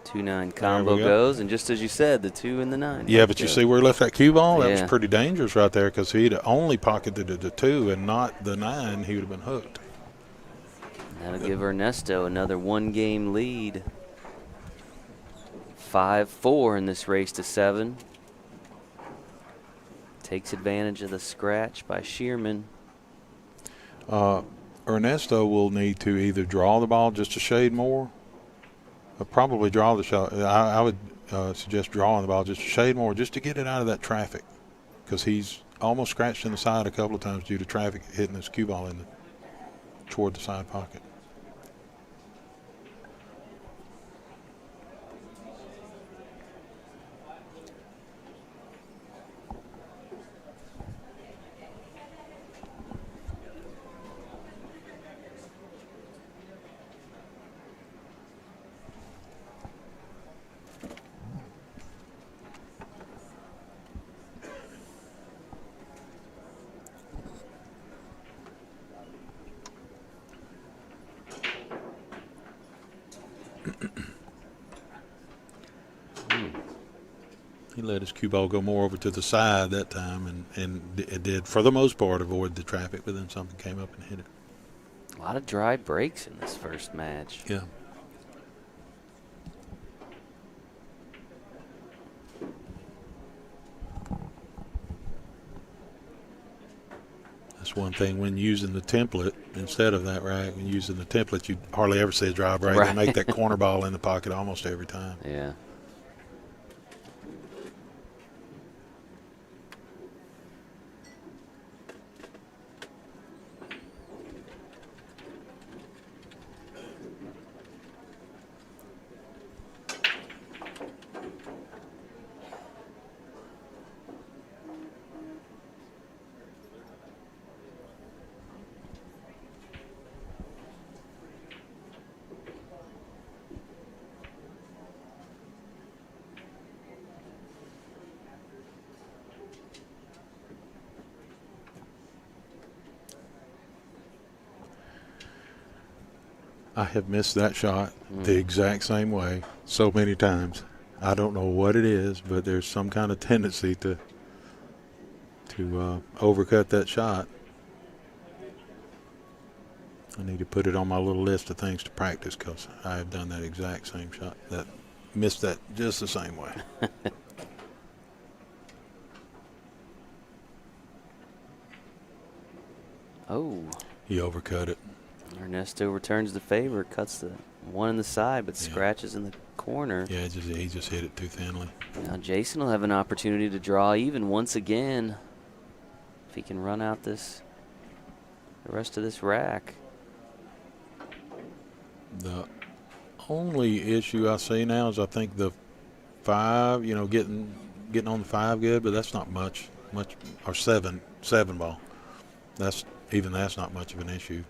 Two 9 combo goes, and just as you said, the 2 and the 9. Yeah, but you see where he left that cue ball? That was pretty dangerous right there, because if he'd only pocketed the 2 and not the 9, he would have been hooked. That'll give Ernesto another 1-game lead. 5-4 in this race to 7. Takes advantage of the scratch by Sheerman. Ernesto will need to either draw the ball just a shade more, or probably draw the shot. I would suggest drawing the ball just a shade more, just to get it out of that traffic, because he's almost scratched in the side a couple of times due to traffic hitting his cue ball toward the side pocket. He let his cue ball go more over to the side that time, and it did, for the most part, avoid the traffic, but then something came up and hit it. A lot of dry breaks in this first match. Yeah. That's one thing when using the template instead of that rack. When using the template, you hardly ever see a dry break. Right. They make that corner ball in the pocket almost every time. Yeah. I have missed that shot the exact same way so many times. I don't know what it is, but there's some kind of tendency to overcut that shot. I need to put it on my little list of things to practice because I have done that exact same shot. Missed that just the same way. Oh. He overcut it. Ernesto returns the favor, cuts the one in the side, but Yeah. scratches in the corner. Yeah, he just hit it too thinly. Now Jason will have an opportunity to draw even once again if he can run out the rest of this rack. The only issue I see now is I think the 5, getting on the 5 good, but that's not much, or 7 ball. That's not much of an issue.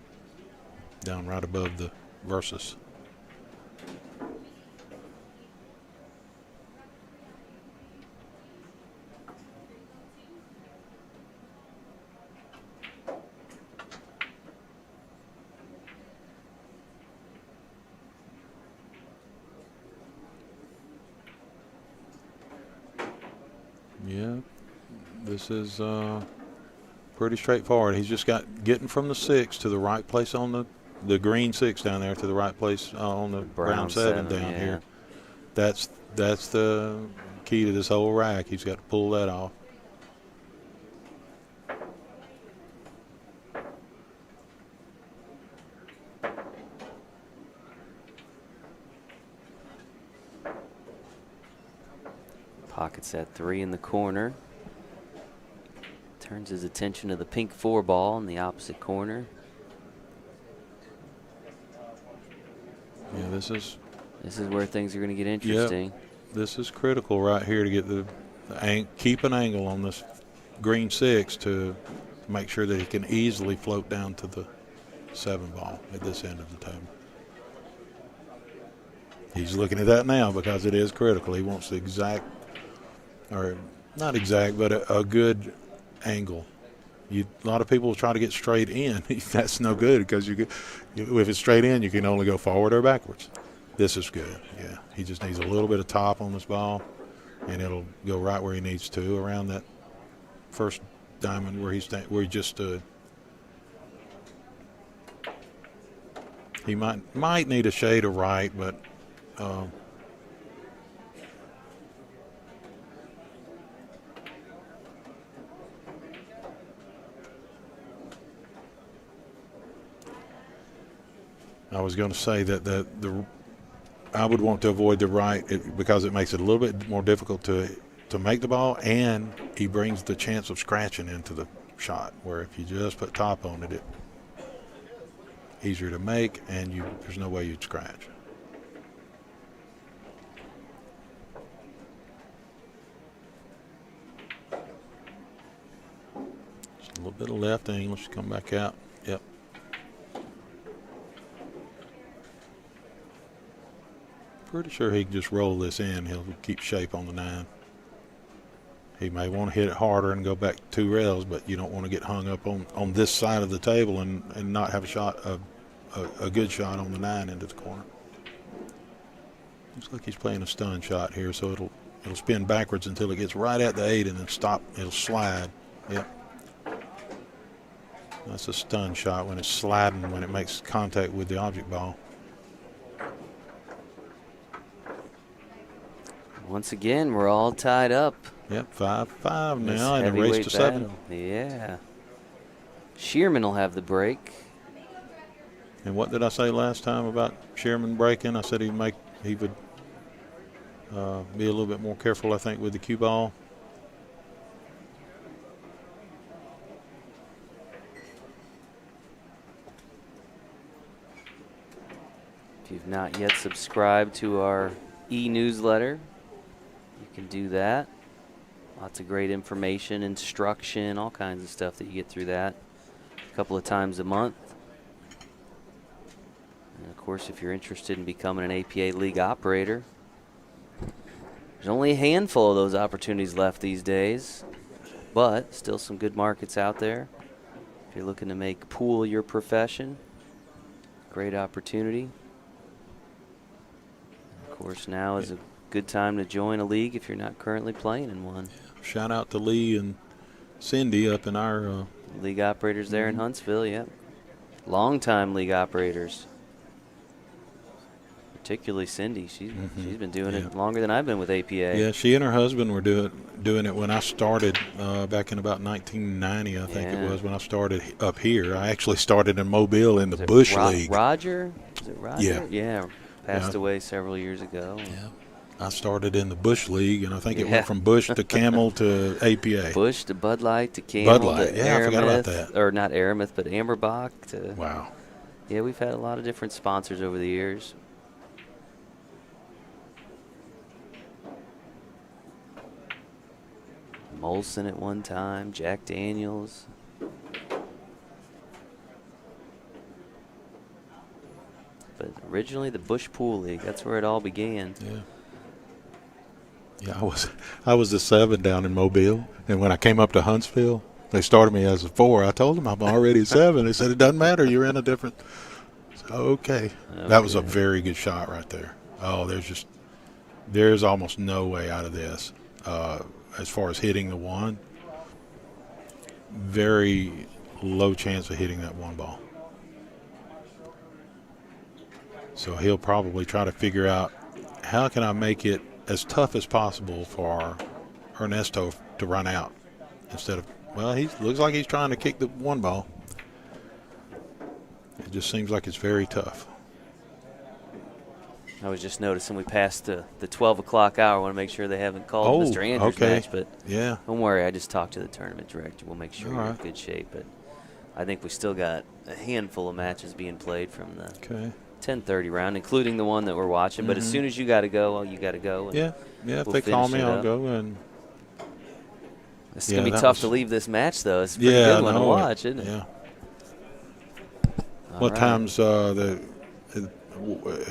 Down right above the versus. Yeah, this is pretty straightforward. He's just got getting from the 6 to the right place on the green 6 down there to the right place on the brown 7 down here. That's the key to this whole rack. He's got to pull that off. Pockets at 3 in the corner. Turns his attention to the pink 4 ball in the opposite corner. Yeah, this is where things are going to get interesting. Yep, this is critical right here to get keep an angle on this green 6 to make sure that he can easily float down to the 7 ball at this end of the table. He's looking at that now because it is critical. He wants the exact, or not exact, but a good angle. A lot of people try to get straight in. That's no good because if it's straight in, you can only go forward or backwards. This is good. Yeah, he just needs a little bit of top on this ball, and it'll go right where he needs to, around that first diamond where he just stood. He might need a shade of right, but I was going to say that I would want to avoid the right because it makes it a little bit more difficult to make the ball, and he brings the chance of scratching into the shot, where if you just put top on it, it's easier to make, and there's no way you'd scratch. Just a little bit of left angle, just come back out. Yep. Pretty sure he can just roll this in. He'll keep shape on the 9. He may want to hit it harder and go back 2 rails, but you don't want to get hung up on this side of the table and not have a good shot on the 9 into the corner. Looks like he's playing a stun shot here, so it'll spin backwards until it gets right at the 8 and then stop. It'll slide. Yep. That's a stun shot when it's sliding, when it makes contact with the object ball. Once again, we're all tied up. Yep, 5-5 This now, and a race to 7. battle. Yeah. Sheerman will have the break. And what did I say last time about Sheerman breaking? I said he would be a little bit more careful, I think, with the cue ball. If you've not yet subscribed to our e-newsletter, you can do that. Lots of great information, instruction, all kinds of stuff that you get through that a couple of times a month. And of course, if you're interested in becoming an APA League operator, there's only a handful of those opportunities left these days, but still some good markets out there. If you're looking to make pool your profession, great opportunity. Of course, now is a good time to join a league if you're not currently playing in one. Shout out to Lee and Cindy up in our league operators there in Huntsville, yep. Long-time league operators. Particularly Cindy. She's been doing it longer than I've been with APA. Yeah, she and her husband were doing it when I started back in about 1990, I think it was, when I started up here. I actually started in Mobile in the Bush League. Roger? Is it Roger? Yeah. Yeah. Passed away several years ago. Yeah. I started in the Bush League, and I think it went from Bush to Camel to APA. Bush to Bud Light to Camel Bud Light, to I forgot about that. Or not Aramith, but Amberbach to. Wow. Yeah, we've had a lot of different sponsors over the years. Molson at one time, Jack Daniels. But originally the Bush Pool League, that's where it all began. Yeah. Yeah, I was a 7 down in Mobile, and when I came up to Huntsville, they started me as a 4. I told them I'm already a 7. They said it doesn't matter, you're in a different. So, okay. That was a very good shot right there. Oh, there's almost no way out of this. As far as hitting the one, very low chance of hitting that one ball. So he'll probably try to figure out how can I make it as tough as possible for Ernesto to run out instead of, well, he looks like he's trying to kick the one ball. It just seems like it's very tough. I was just noticing we passed the 12 o'clock hour. I want to make sure they haven't called Mr. Andrews' match, but don't worry. I just talked to the tournament director. We'll make sure you're in good shape. But I think we still got a handful of matches being played from the 10:30 round, including the one that we're watching. But as soon as you got to go, well, you got to go. And yeah. If they call me, I'll go. And it's going to be tough to leave this match, though. It's a pretty good one to watch, isn't it? Yeah. What time's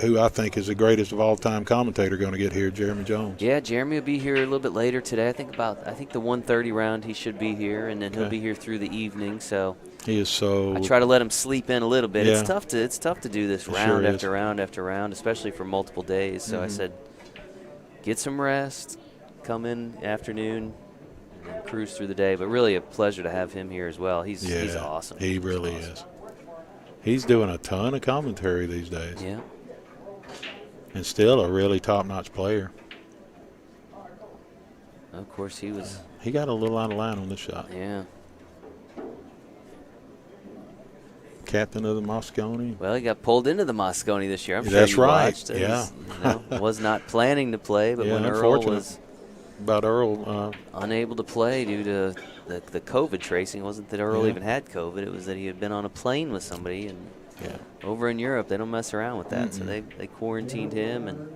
who I think is the greatest of all-time commentator going to get here, Jeremy Jones? Yeah, Jeremy will be here a little bit later today. I think the 1:30 round he should be here, and then he'll be here through the evening. So he is so. I try to let him sleep in a little bit. Yeah. It's tough to do this round after round after round, especially for multiple days. So I said, get some rest, come in afternoon, and cruise through the day. But really a pleasure to have him here as well. He's awesome. He really is. He's doing a ton of commentary these days. Yeah. And still a really top-notch player. Of course, he was. He got a little out of line on this shot. Yeah. Captain of the Moscone. Well, he got pulled into the Moscone this year. I'm sure That's you right. watched. Was not planning to play, but when Earl was unable to play due to the COVID tracing, it wasn't that Earl even had COVID. It was that he had been on a plane with somebody, and over in Europe they don't mess around with that. So they quarantined him, and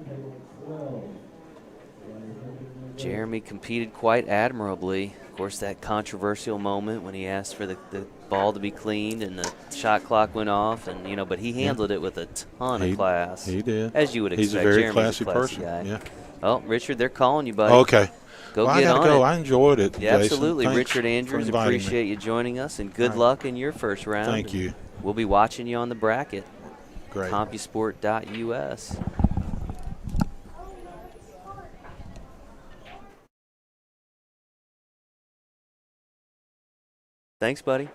Jeremy competed quite admirably. Of course, that controversial moment when he asked for the ball to be cleaned and the shot clock went off, and but he handled it with a ton of class. He did, as you would expect. He's a very Jeremy's classy person. Guy. Yeah. Oh, Richard, they're calling you, buddy. Okay. Go well, get I gotta on go. it. I enjoyed it. Yeah, Jason. absolutely. Thanks Richard Andrews, appreciate you joining us, and good luck in your first round. Thank you. We'll be watching you on the bracket. Great. CompuSport.us. Thanks, buddy.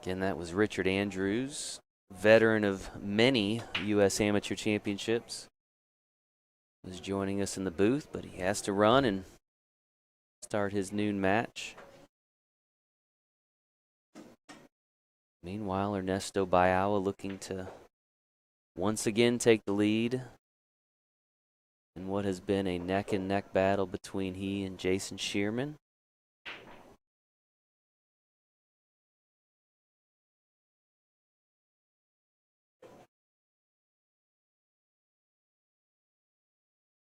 Again, that was Richard Andrews, veteran of many U.S. Amateur Championships. Was joining us in the booth, but he has to run and start his noon match. Meanwhile, Ernesto Bayaua looking to once again take the lead in what has been a neck-and-neck battle between he and Jason Sheerman.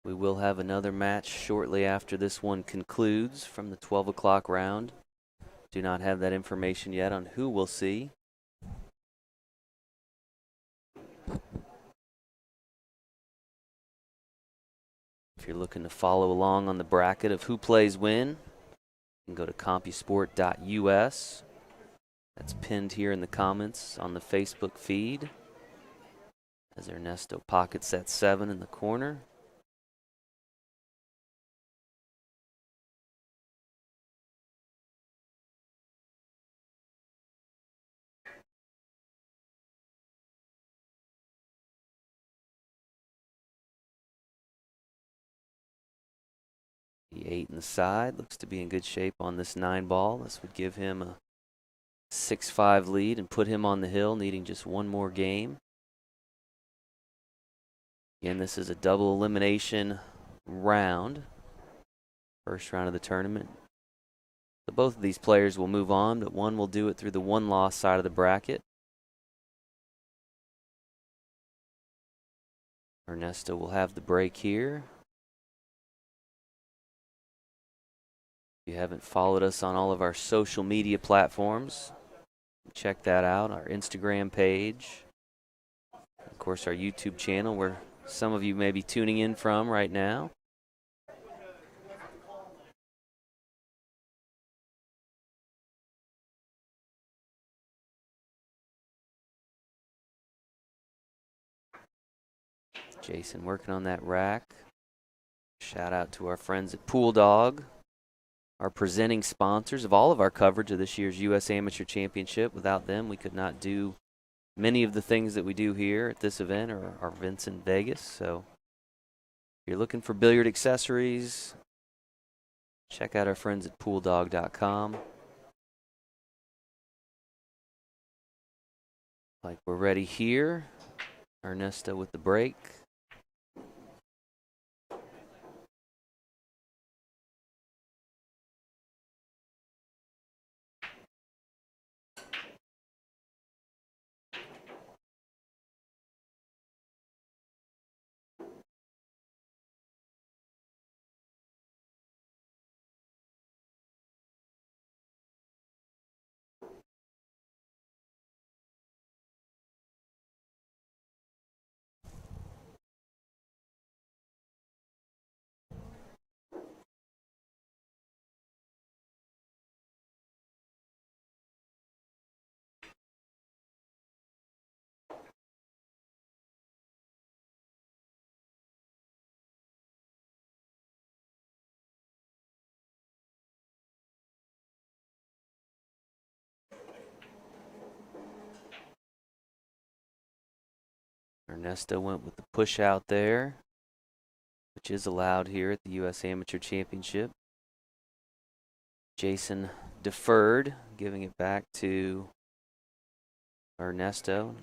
We will have another match shortly after this one concludes from the 12 o'clock round. Do not have that information yet on who we'll see. If you're looking to follow along on the bracket of who plays when, you can go to CompuSport.us. That's pinned here in the comments on the Facebook feed. As Ernesto pockets that 7 in the corner. The 8 in the side looks to be in good shape on this 9 ball. This would give him a 6-5 lead and put him on the hill, needing just one more game. Again, this is a double elimination round. First round of the tournament. So both of these players will move on, but one will do it through the one-loss side of the bracket. Ernesto will have the break here. If you haven't followed us on all of our social media platforms, check that out. Our Instagram page. Of course, our YouTube channel, where some of you may be tuning in from right now. Jason working on that rack. Shout out to our friends at Pool Dog, our presenting sponsors of all of our coverage of this year's U.S. Amateur Championship. Without them, we could not do many of the things that we do here at this event or our events in Vegas. So if you're looking for billiard accessories, check out our friends at pooldog.com. Like we're ready here. Ernesto with the break. Ernesto went with the push out there, which is allowed here at the U.S. Amateur Championship. Jason deferred, giving it back to Ernesto.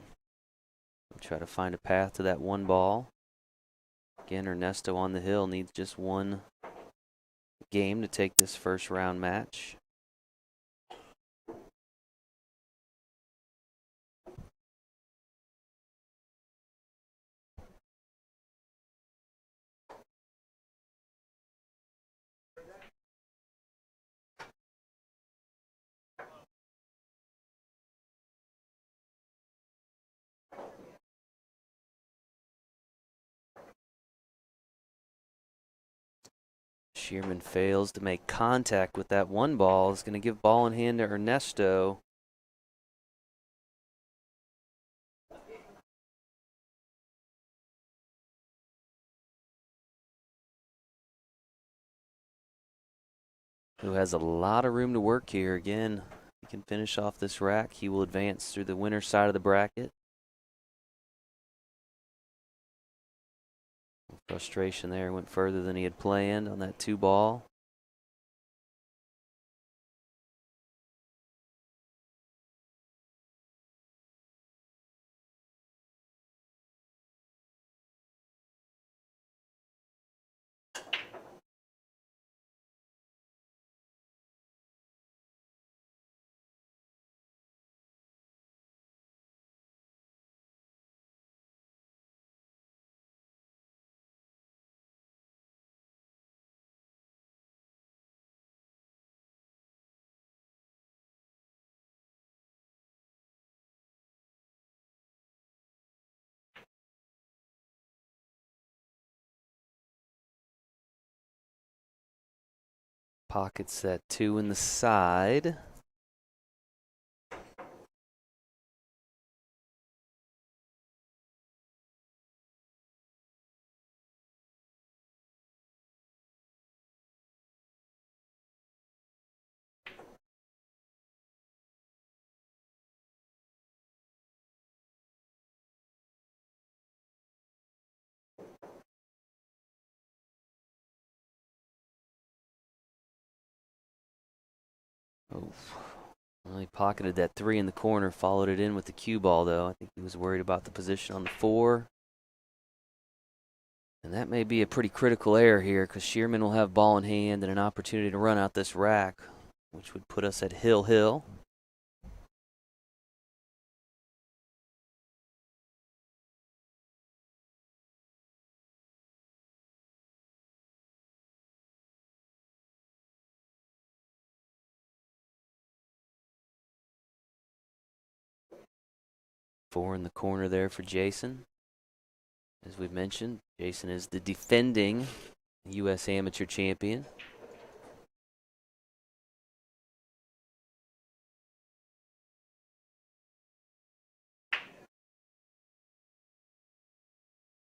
We'll try to find a path to that one ball. Again, Ernesto on the hill needs just one game to take this first round match. Sheerman fails to make contact with that one ball. Is going to give ball in hand to Ernesto. Who has a lot of room to work here. Again, can finish off this rack, he will advance through the winner's side of the bracket. Frustration there, went further than he had planned on that 2-ball. Pockets that 2 in the side. Oh, well, he pocketed that 3 in the corner, followed it in with the cue ball, though. I think he was worried about the position on the 4. And that may be a pretty critical error here, because Sheerman will have ball in hand and an opportunity to run out this rack, which would put us at hill. 4 in the corner there for Jason. As we've mentioned, Jason is the defending U.S. Amateur Champion.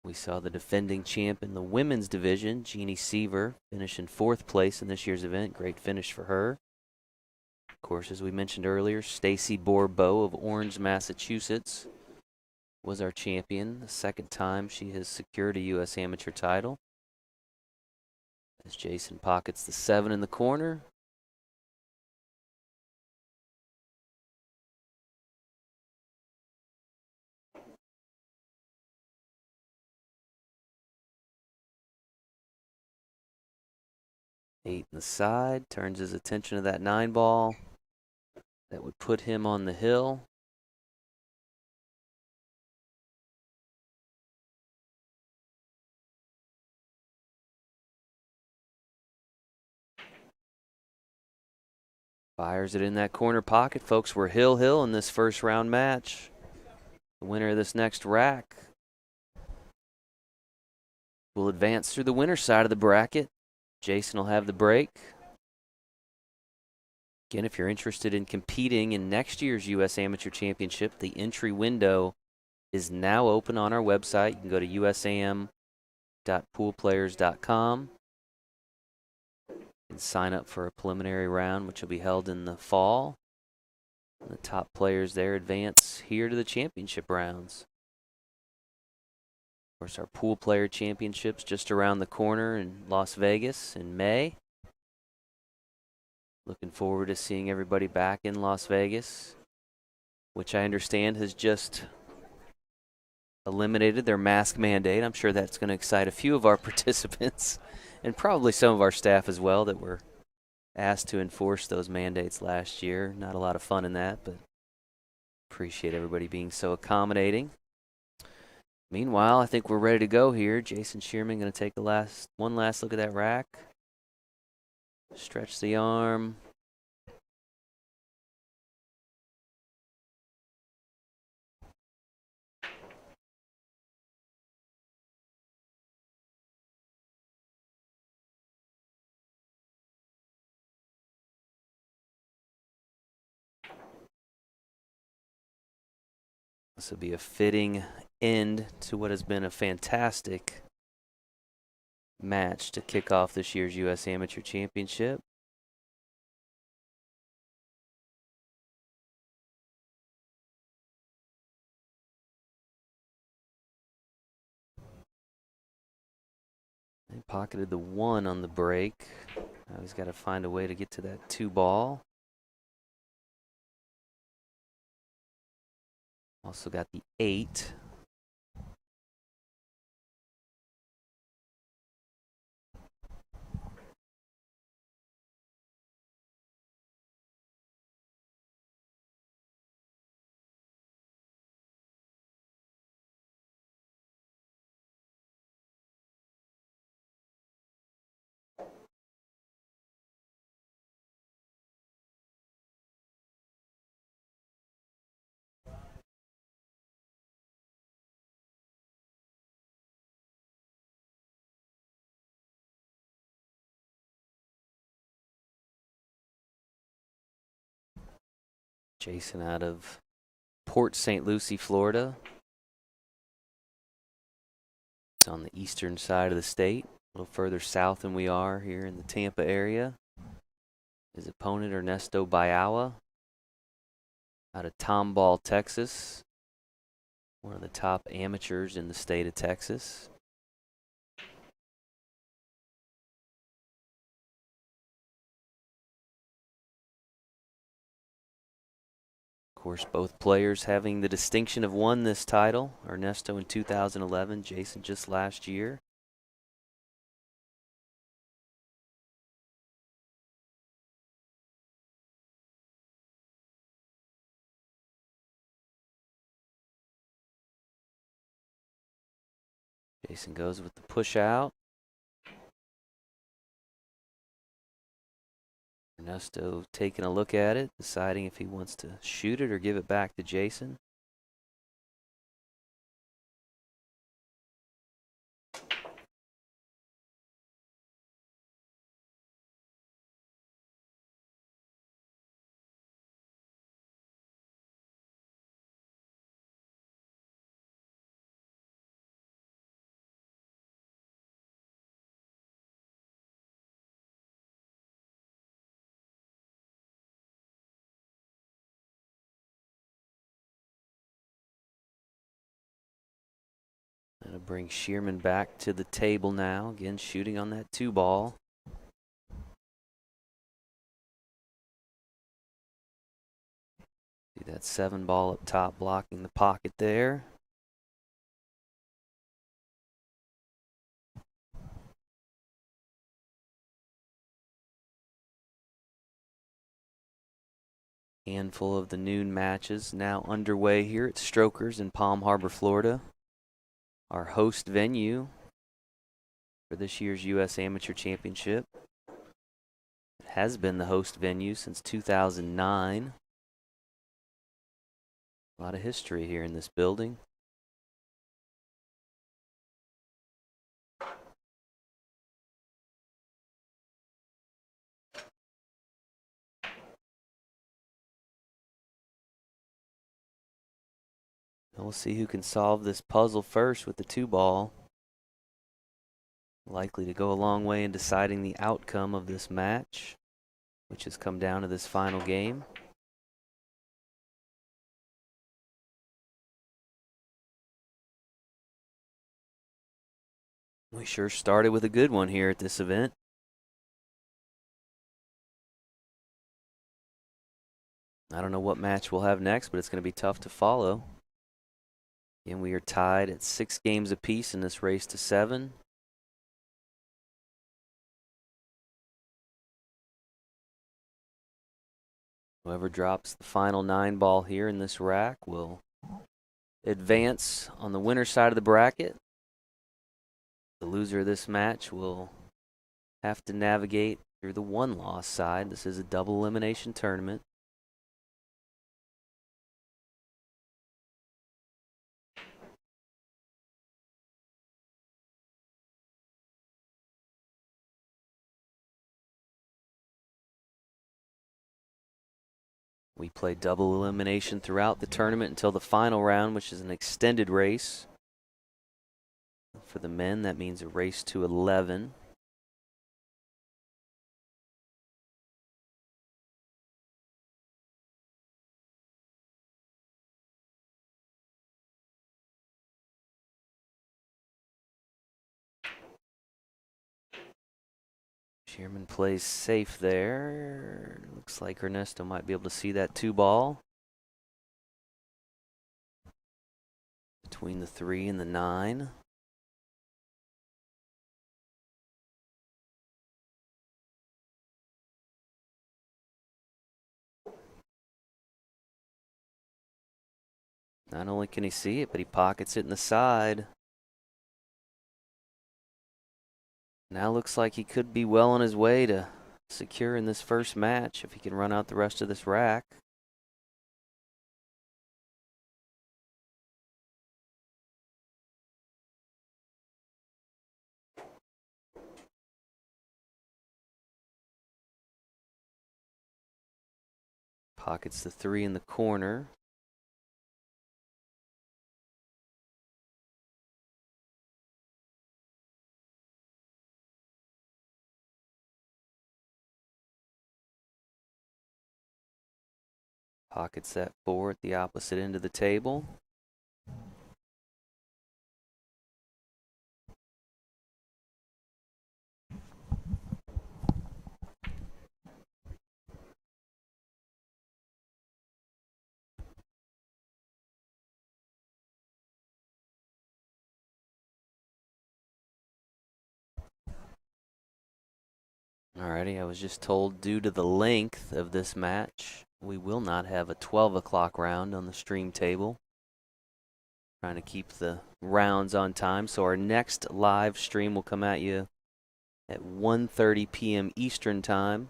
We saw the defending champ in the women's division, Jeannie Seaver, finish in 4th place in this year's event. Great finish for her. Of course, as we mentioned earlier, Stacy Bourbeau of Orange, Massachusetts was our champion. The 2nd time she has secured a U.S. Amateur title. As Jason pockets the 7 in the corner. Eight in the side, turns his attention to that 9-ball. That would put him on the hill. Fires it in that corner pocket. Folks, we're hill in this first round match. The winner of this next rack will advance through the winner's side of the bracket. Jason will have the break. Again, if you're interested in competing in next year's U.S. Amateur Championship, the entry window is now open on our website. You can go to usam.poolplayers.com and sign up for a preliminary round, which will be held in the fall. And the top players there advance here to the championship rounds. Of course, our pool player championships just around the corner in Las Vegas in May. Looking forward to seeing everybody back in Las Vegas, which I understand has just eliminated their mask mandate. I'm sure that's going to excite a few of our participants and probably some of our staff as well that were asked to enforce those mandates last year. Not a lot of fun in that, but appreciate everybody being so accommodating. Meanwhile, I think we're ready to go here. Jason Sheerman going to take one last look at that rack. Stretch the arm. This will be a fitting end to what has been a fantastic match to kick off this year's U.S. Amateur Championship. pocketed the 1 on the break. Now he's got to find a way to get to that 2 ball. Also got the 8. Jason out of Port St. Lucie, Florida. It's on the eastern side of the state, a little further south than we are here in the Tampa area. His opponent, Ernesto Bayaua out of Tomball, Texas. One of the top amateurs in the state of Texas. Of course, both players having the distinction of won this title. Ernesto in 2011, Jason just last year. Jason goes with the push out. Ernesto taking a look at it, deciding if he wants to shoot it or give it back to Jason. That'll bring Sheerman back to the table now. Again, shooting on that 2 ball. See that 7 ball up top blocking the pocket there. Handful of the noon matches now underway here at Strokers in Palm Harbor, Florida. Our host venue for this year's U.S. Amateur Championship. It has been the host venue since 2009. A lot of history here in this building. And we'll see who can solve this puzzle first with the 2 ball. Likely to go a long way in deciding the outcome of this match, which has come down to this final game. We sure started with a good one here at this event. I don't know what match we'll have next, but it's going to be tough to follow. Again, we are tied at 6 games apiece in this race to 7. Whoever drops the final 9 ball here in this rack will advance on the winner's side of the bracket. The loser of this match will have to navigate through the 1-loss side. This is a double elimination tournament. We play double elimination throughout the tournament until the final round, which is an extended race. For the men, that means a race to 11. Sheerman plays safe there. Looks like Ernesto might be able to see that 2-ball. Between the 3 and the 9. Not only can he see it, but he pockets it in the side. Now looks like he could be well on his way to securing this first match if he can run out the rest of this rack. Pockets the 3 in the corner. Pockets that 4 at the opposite end of the table. Alrighty, I was just told due to the length of this match, we will not have a 12 o'clock round on the stream table. Trying to keep the rounds on time, so our next live stream will come at you at 1:30 p.m. Eastern Time.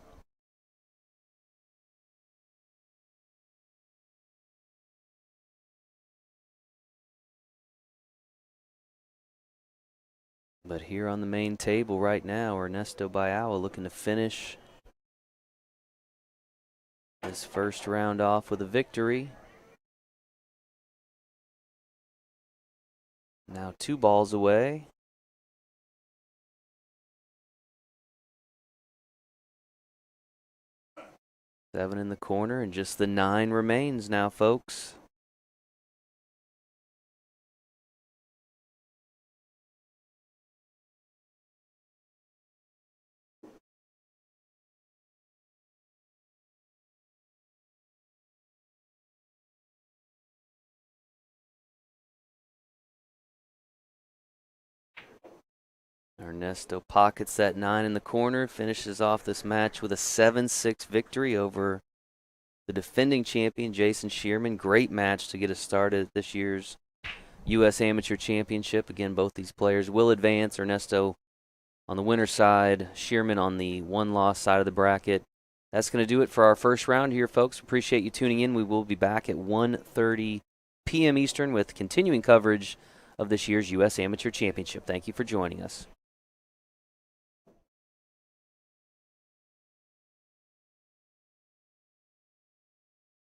But here on the main table right now, Ernesto Bayaua looking to finish this first round off with a victory. Now 2 balls away. Seven in the corner, and just the 9 remains now, folks. Ernesto pockets that 9 in the corner, finishes off this match with a 7-6 victory over the defending champion, Jason Sheerman. Great match to get us started at this year's U.S. Amateur Championship. Again, both these players will advance. Ernesto on the winner's side, Sheerman on the one-loss side of the bracket. That's going to do it for our first round here, folks. Appreciate you tuning in. We will be back at 1:30 p.m. Eastern with continuing coverage of this year's U.S. Amateur Championship. Thank you for joining us.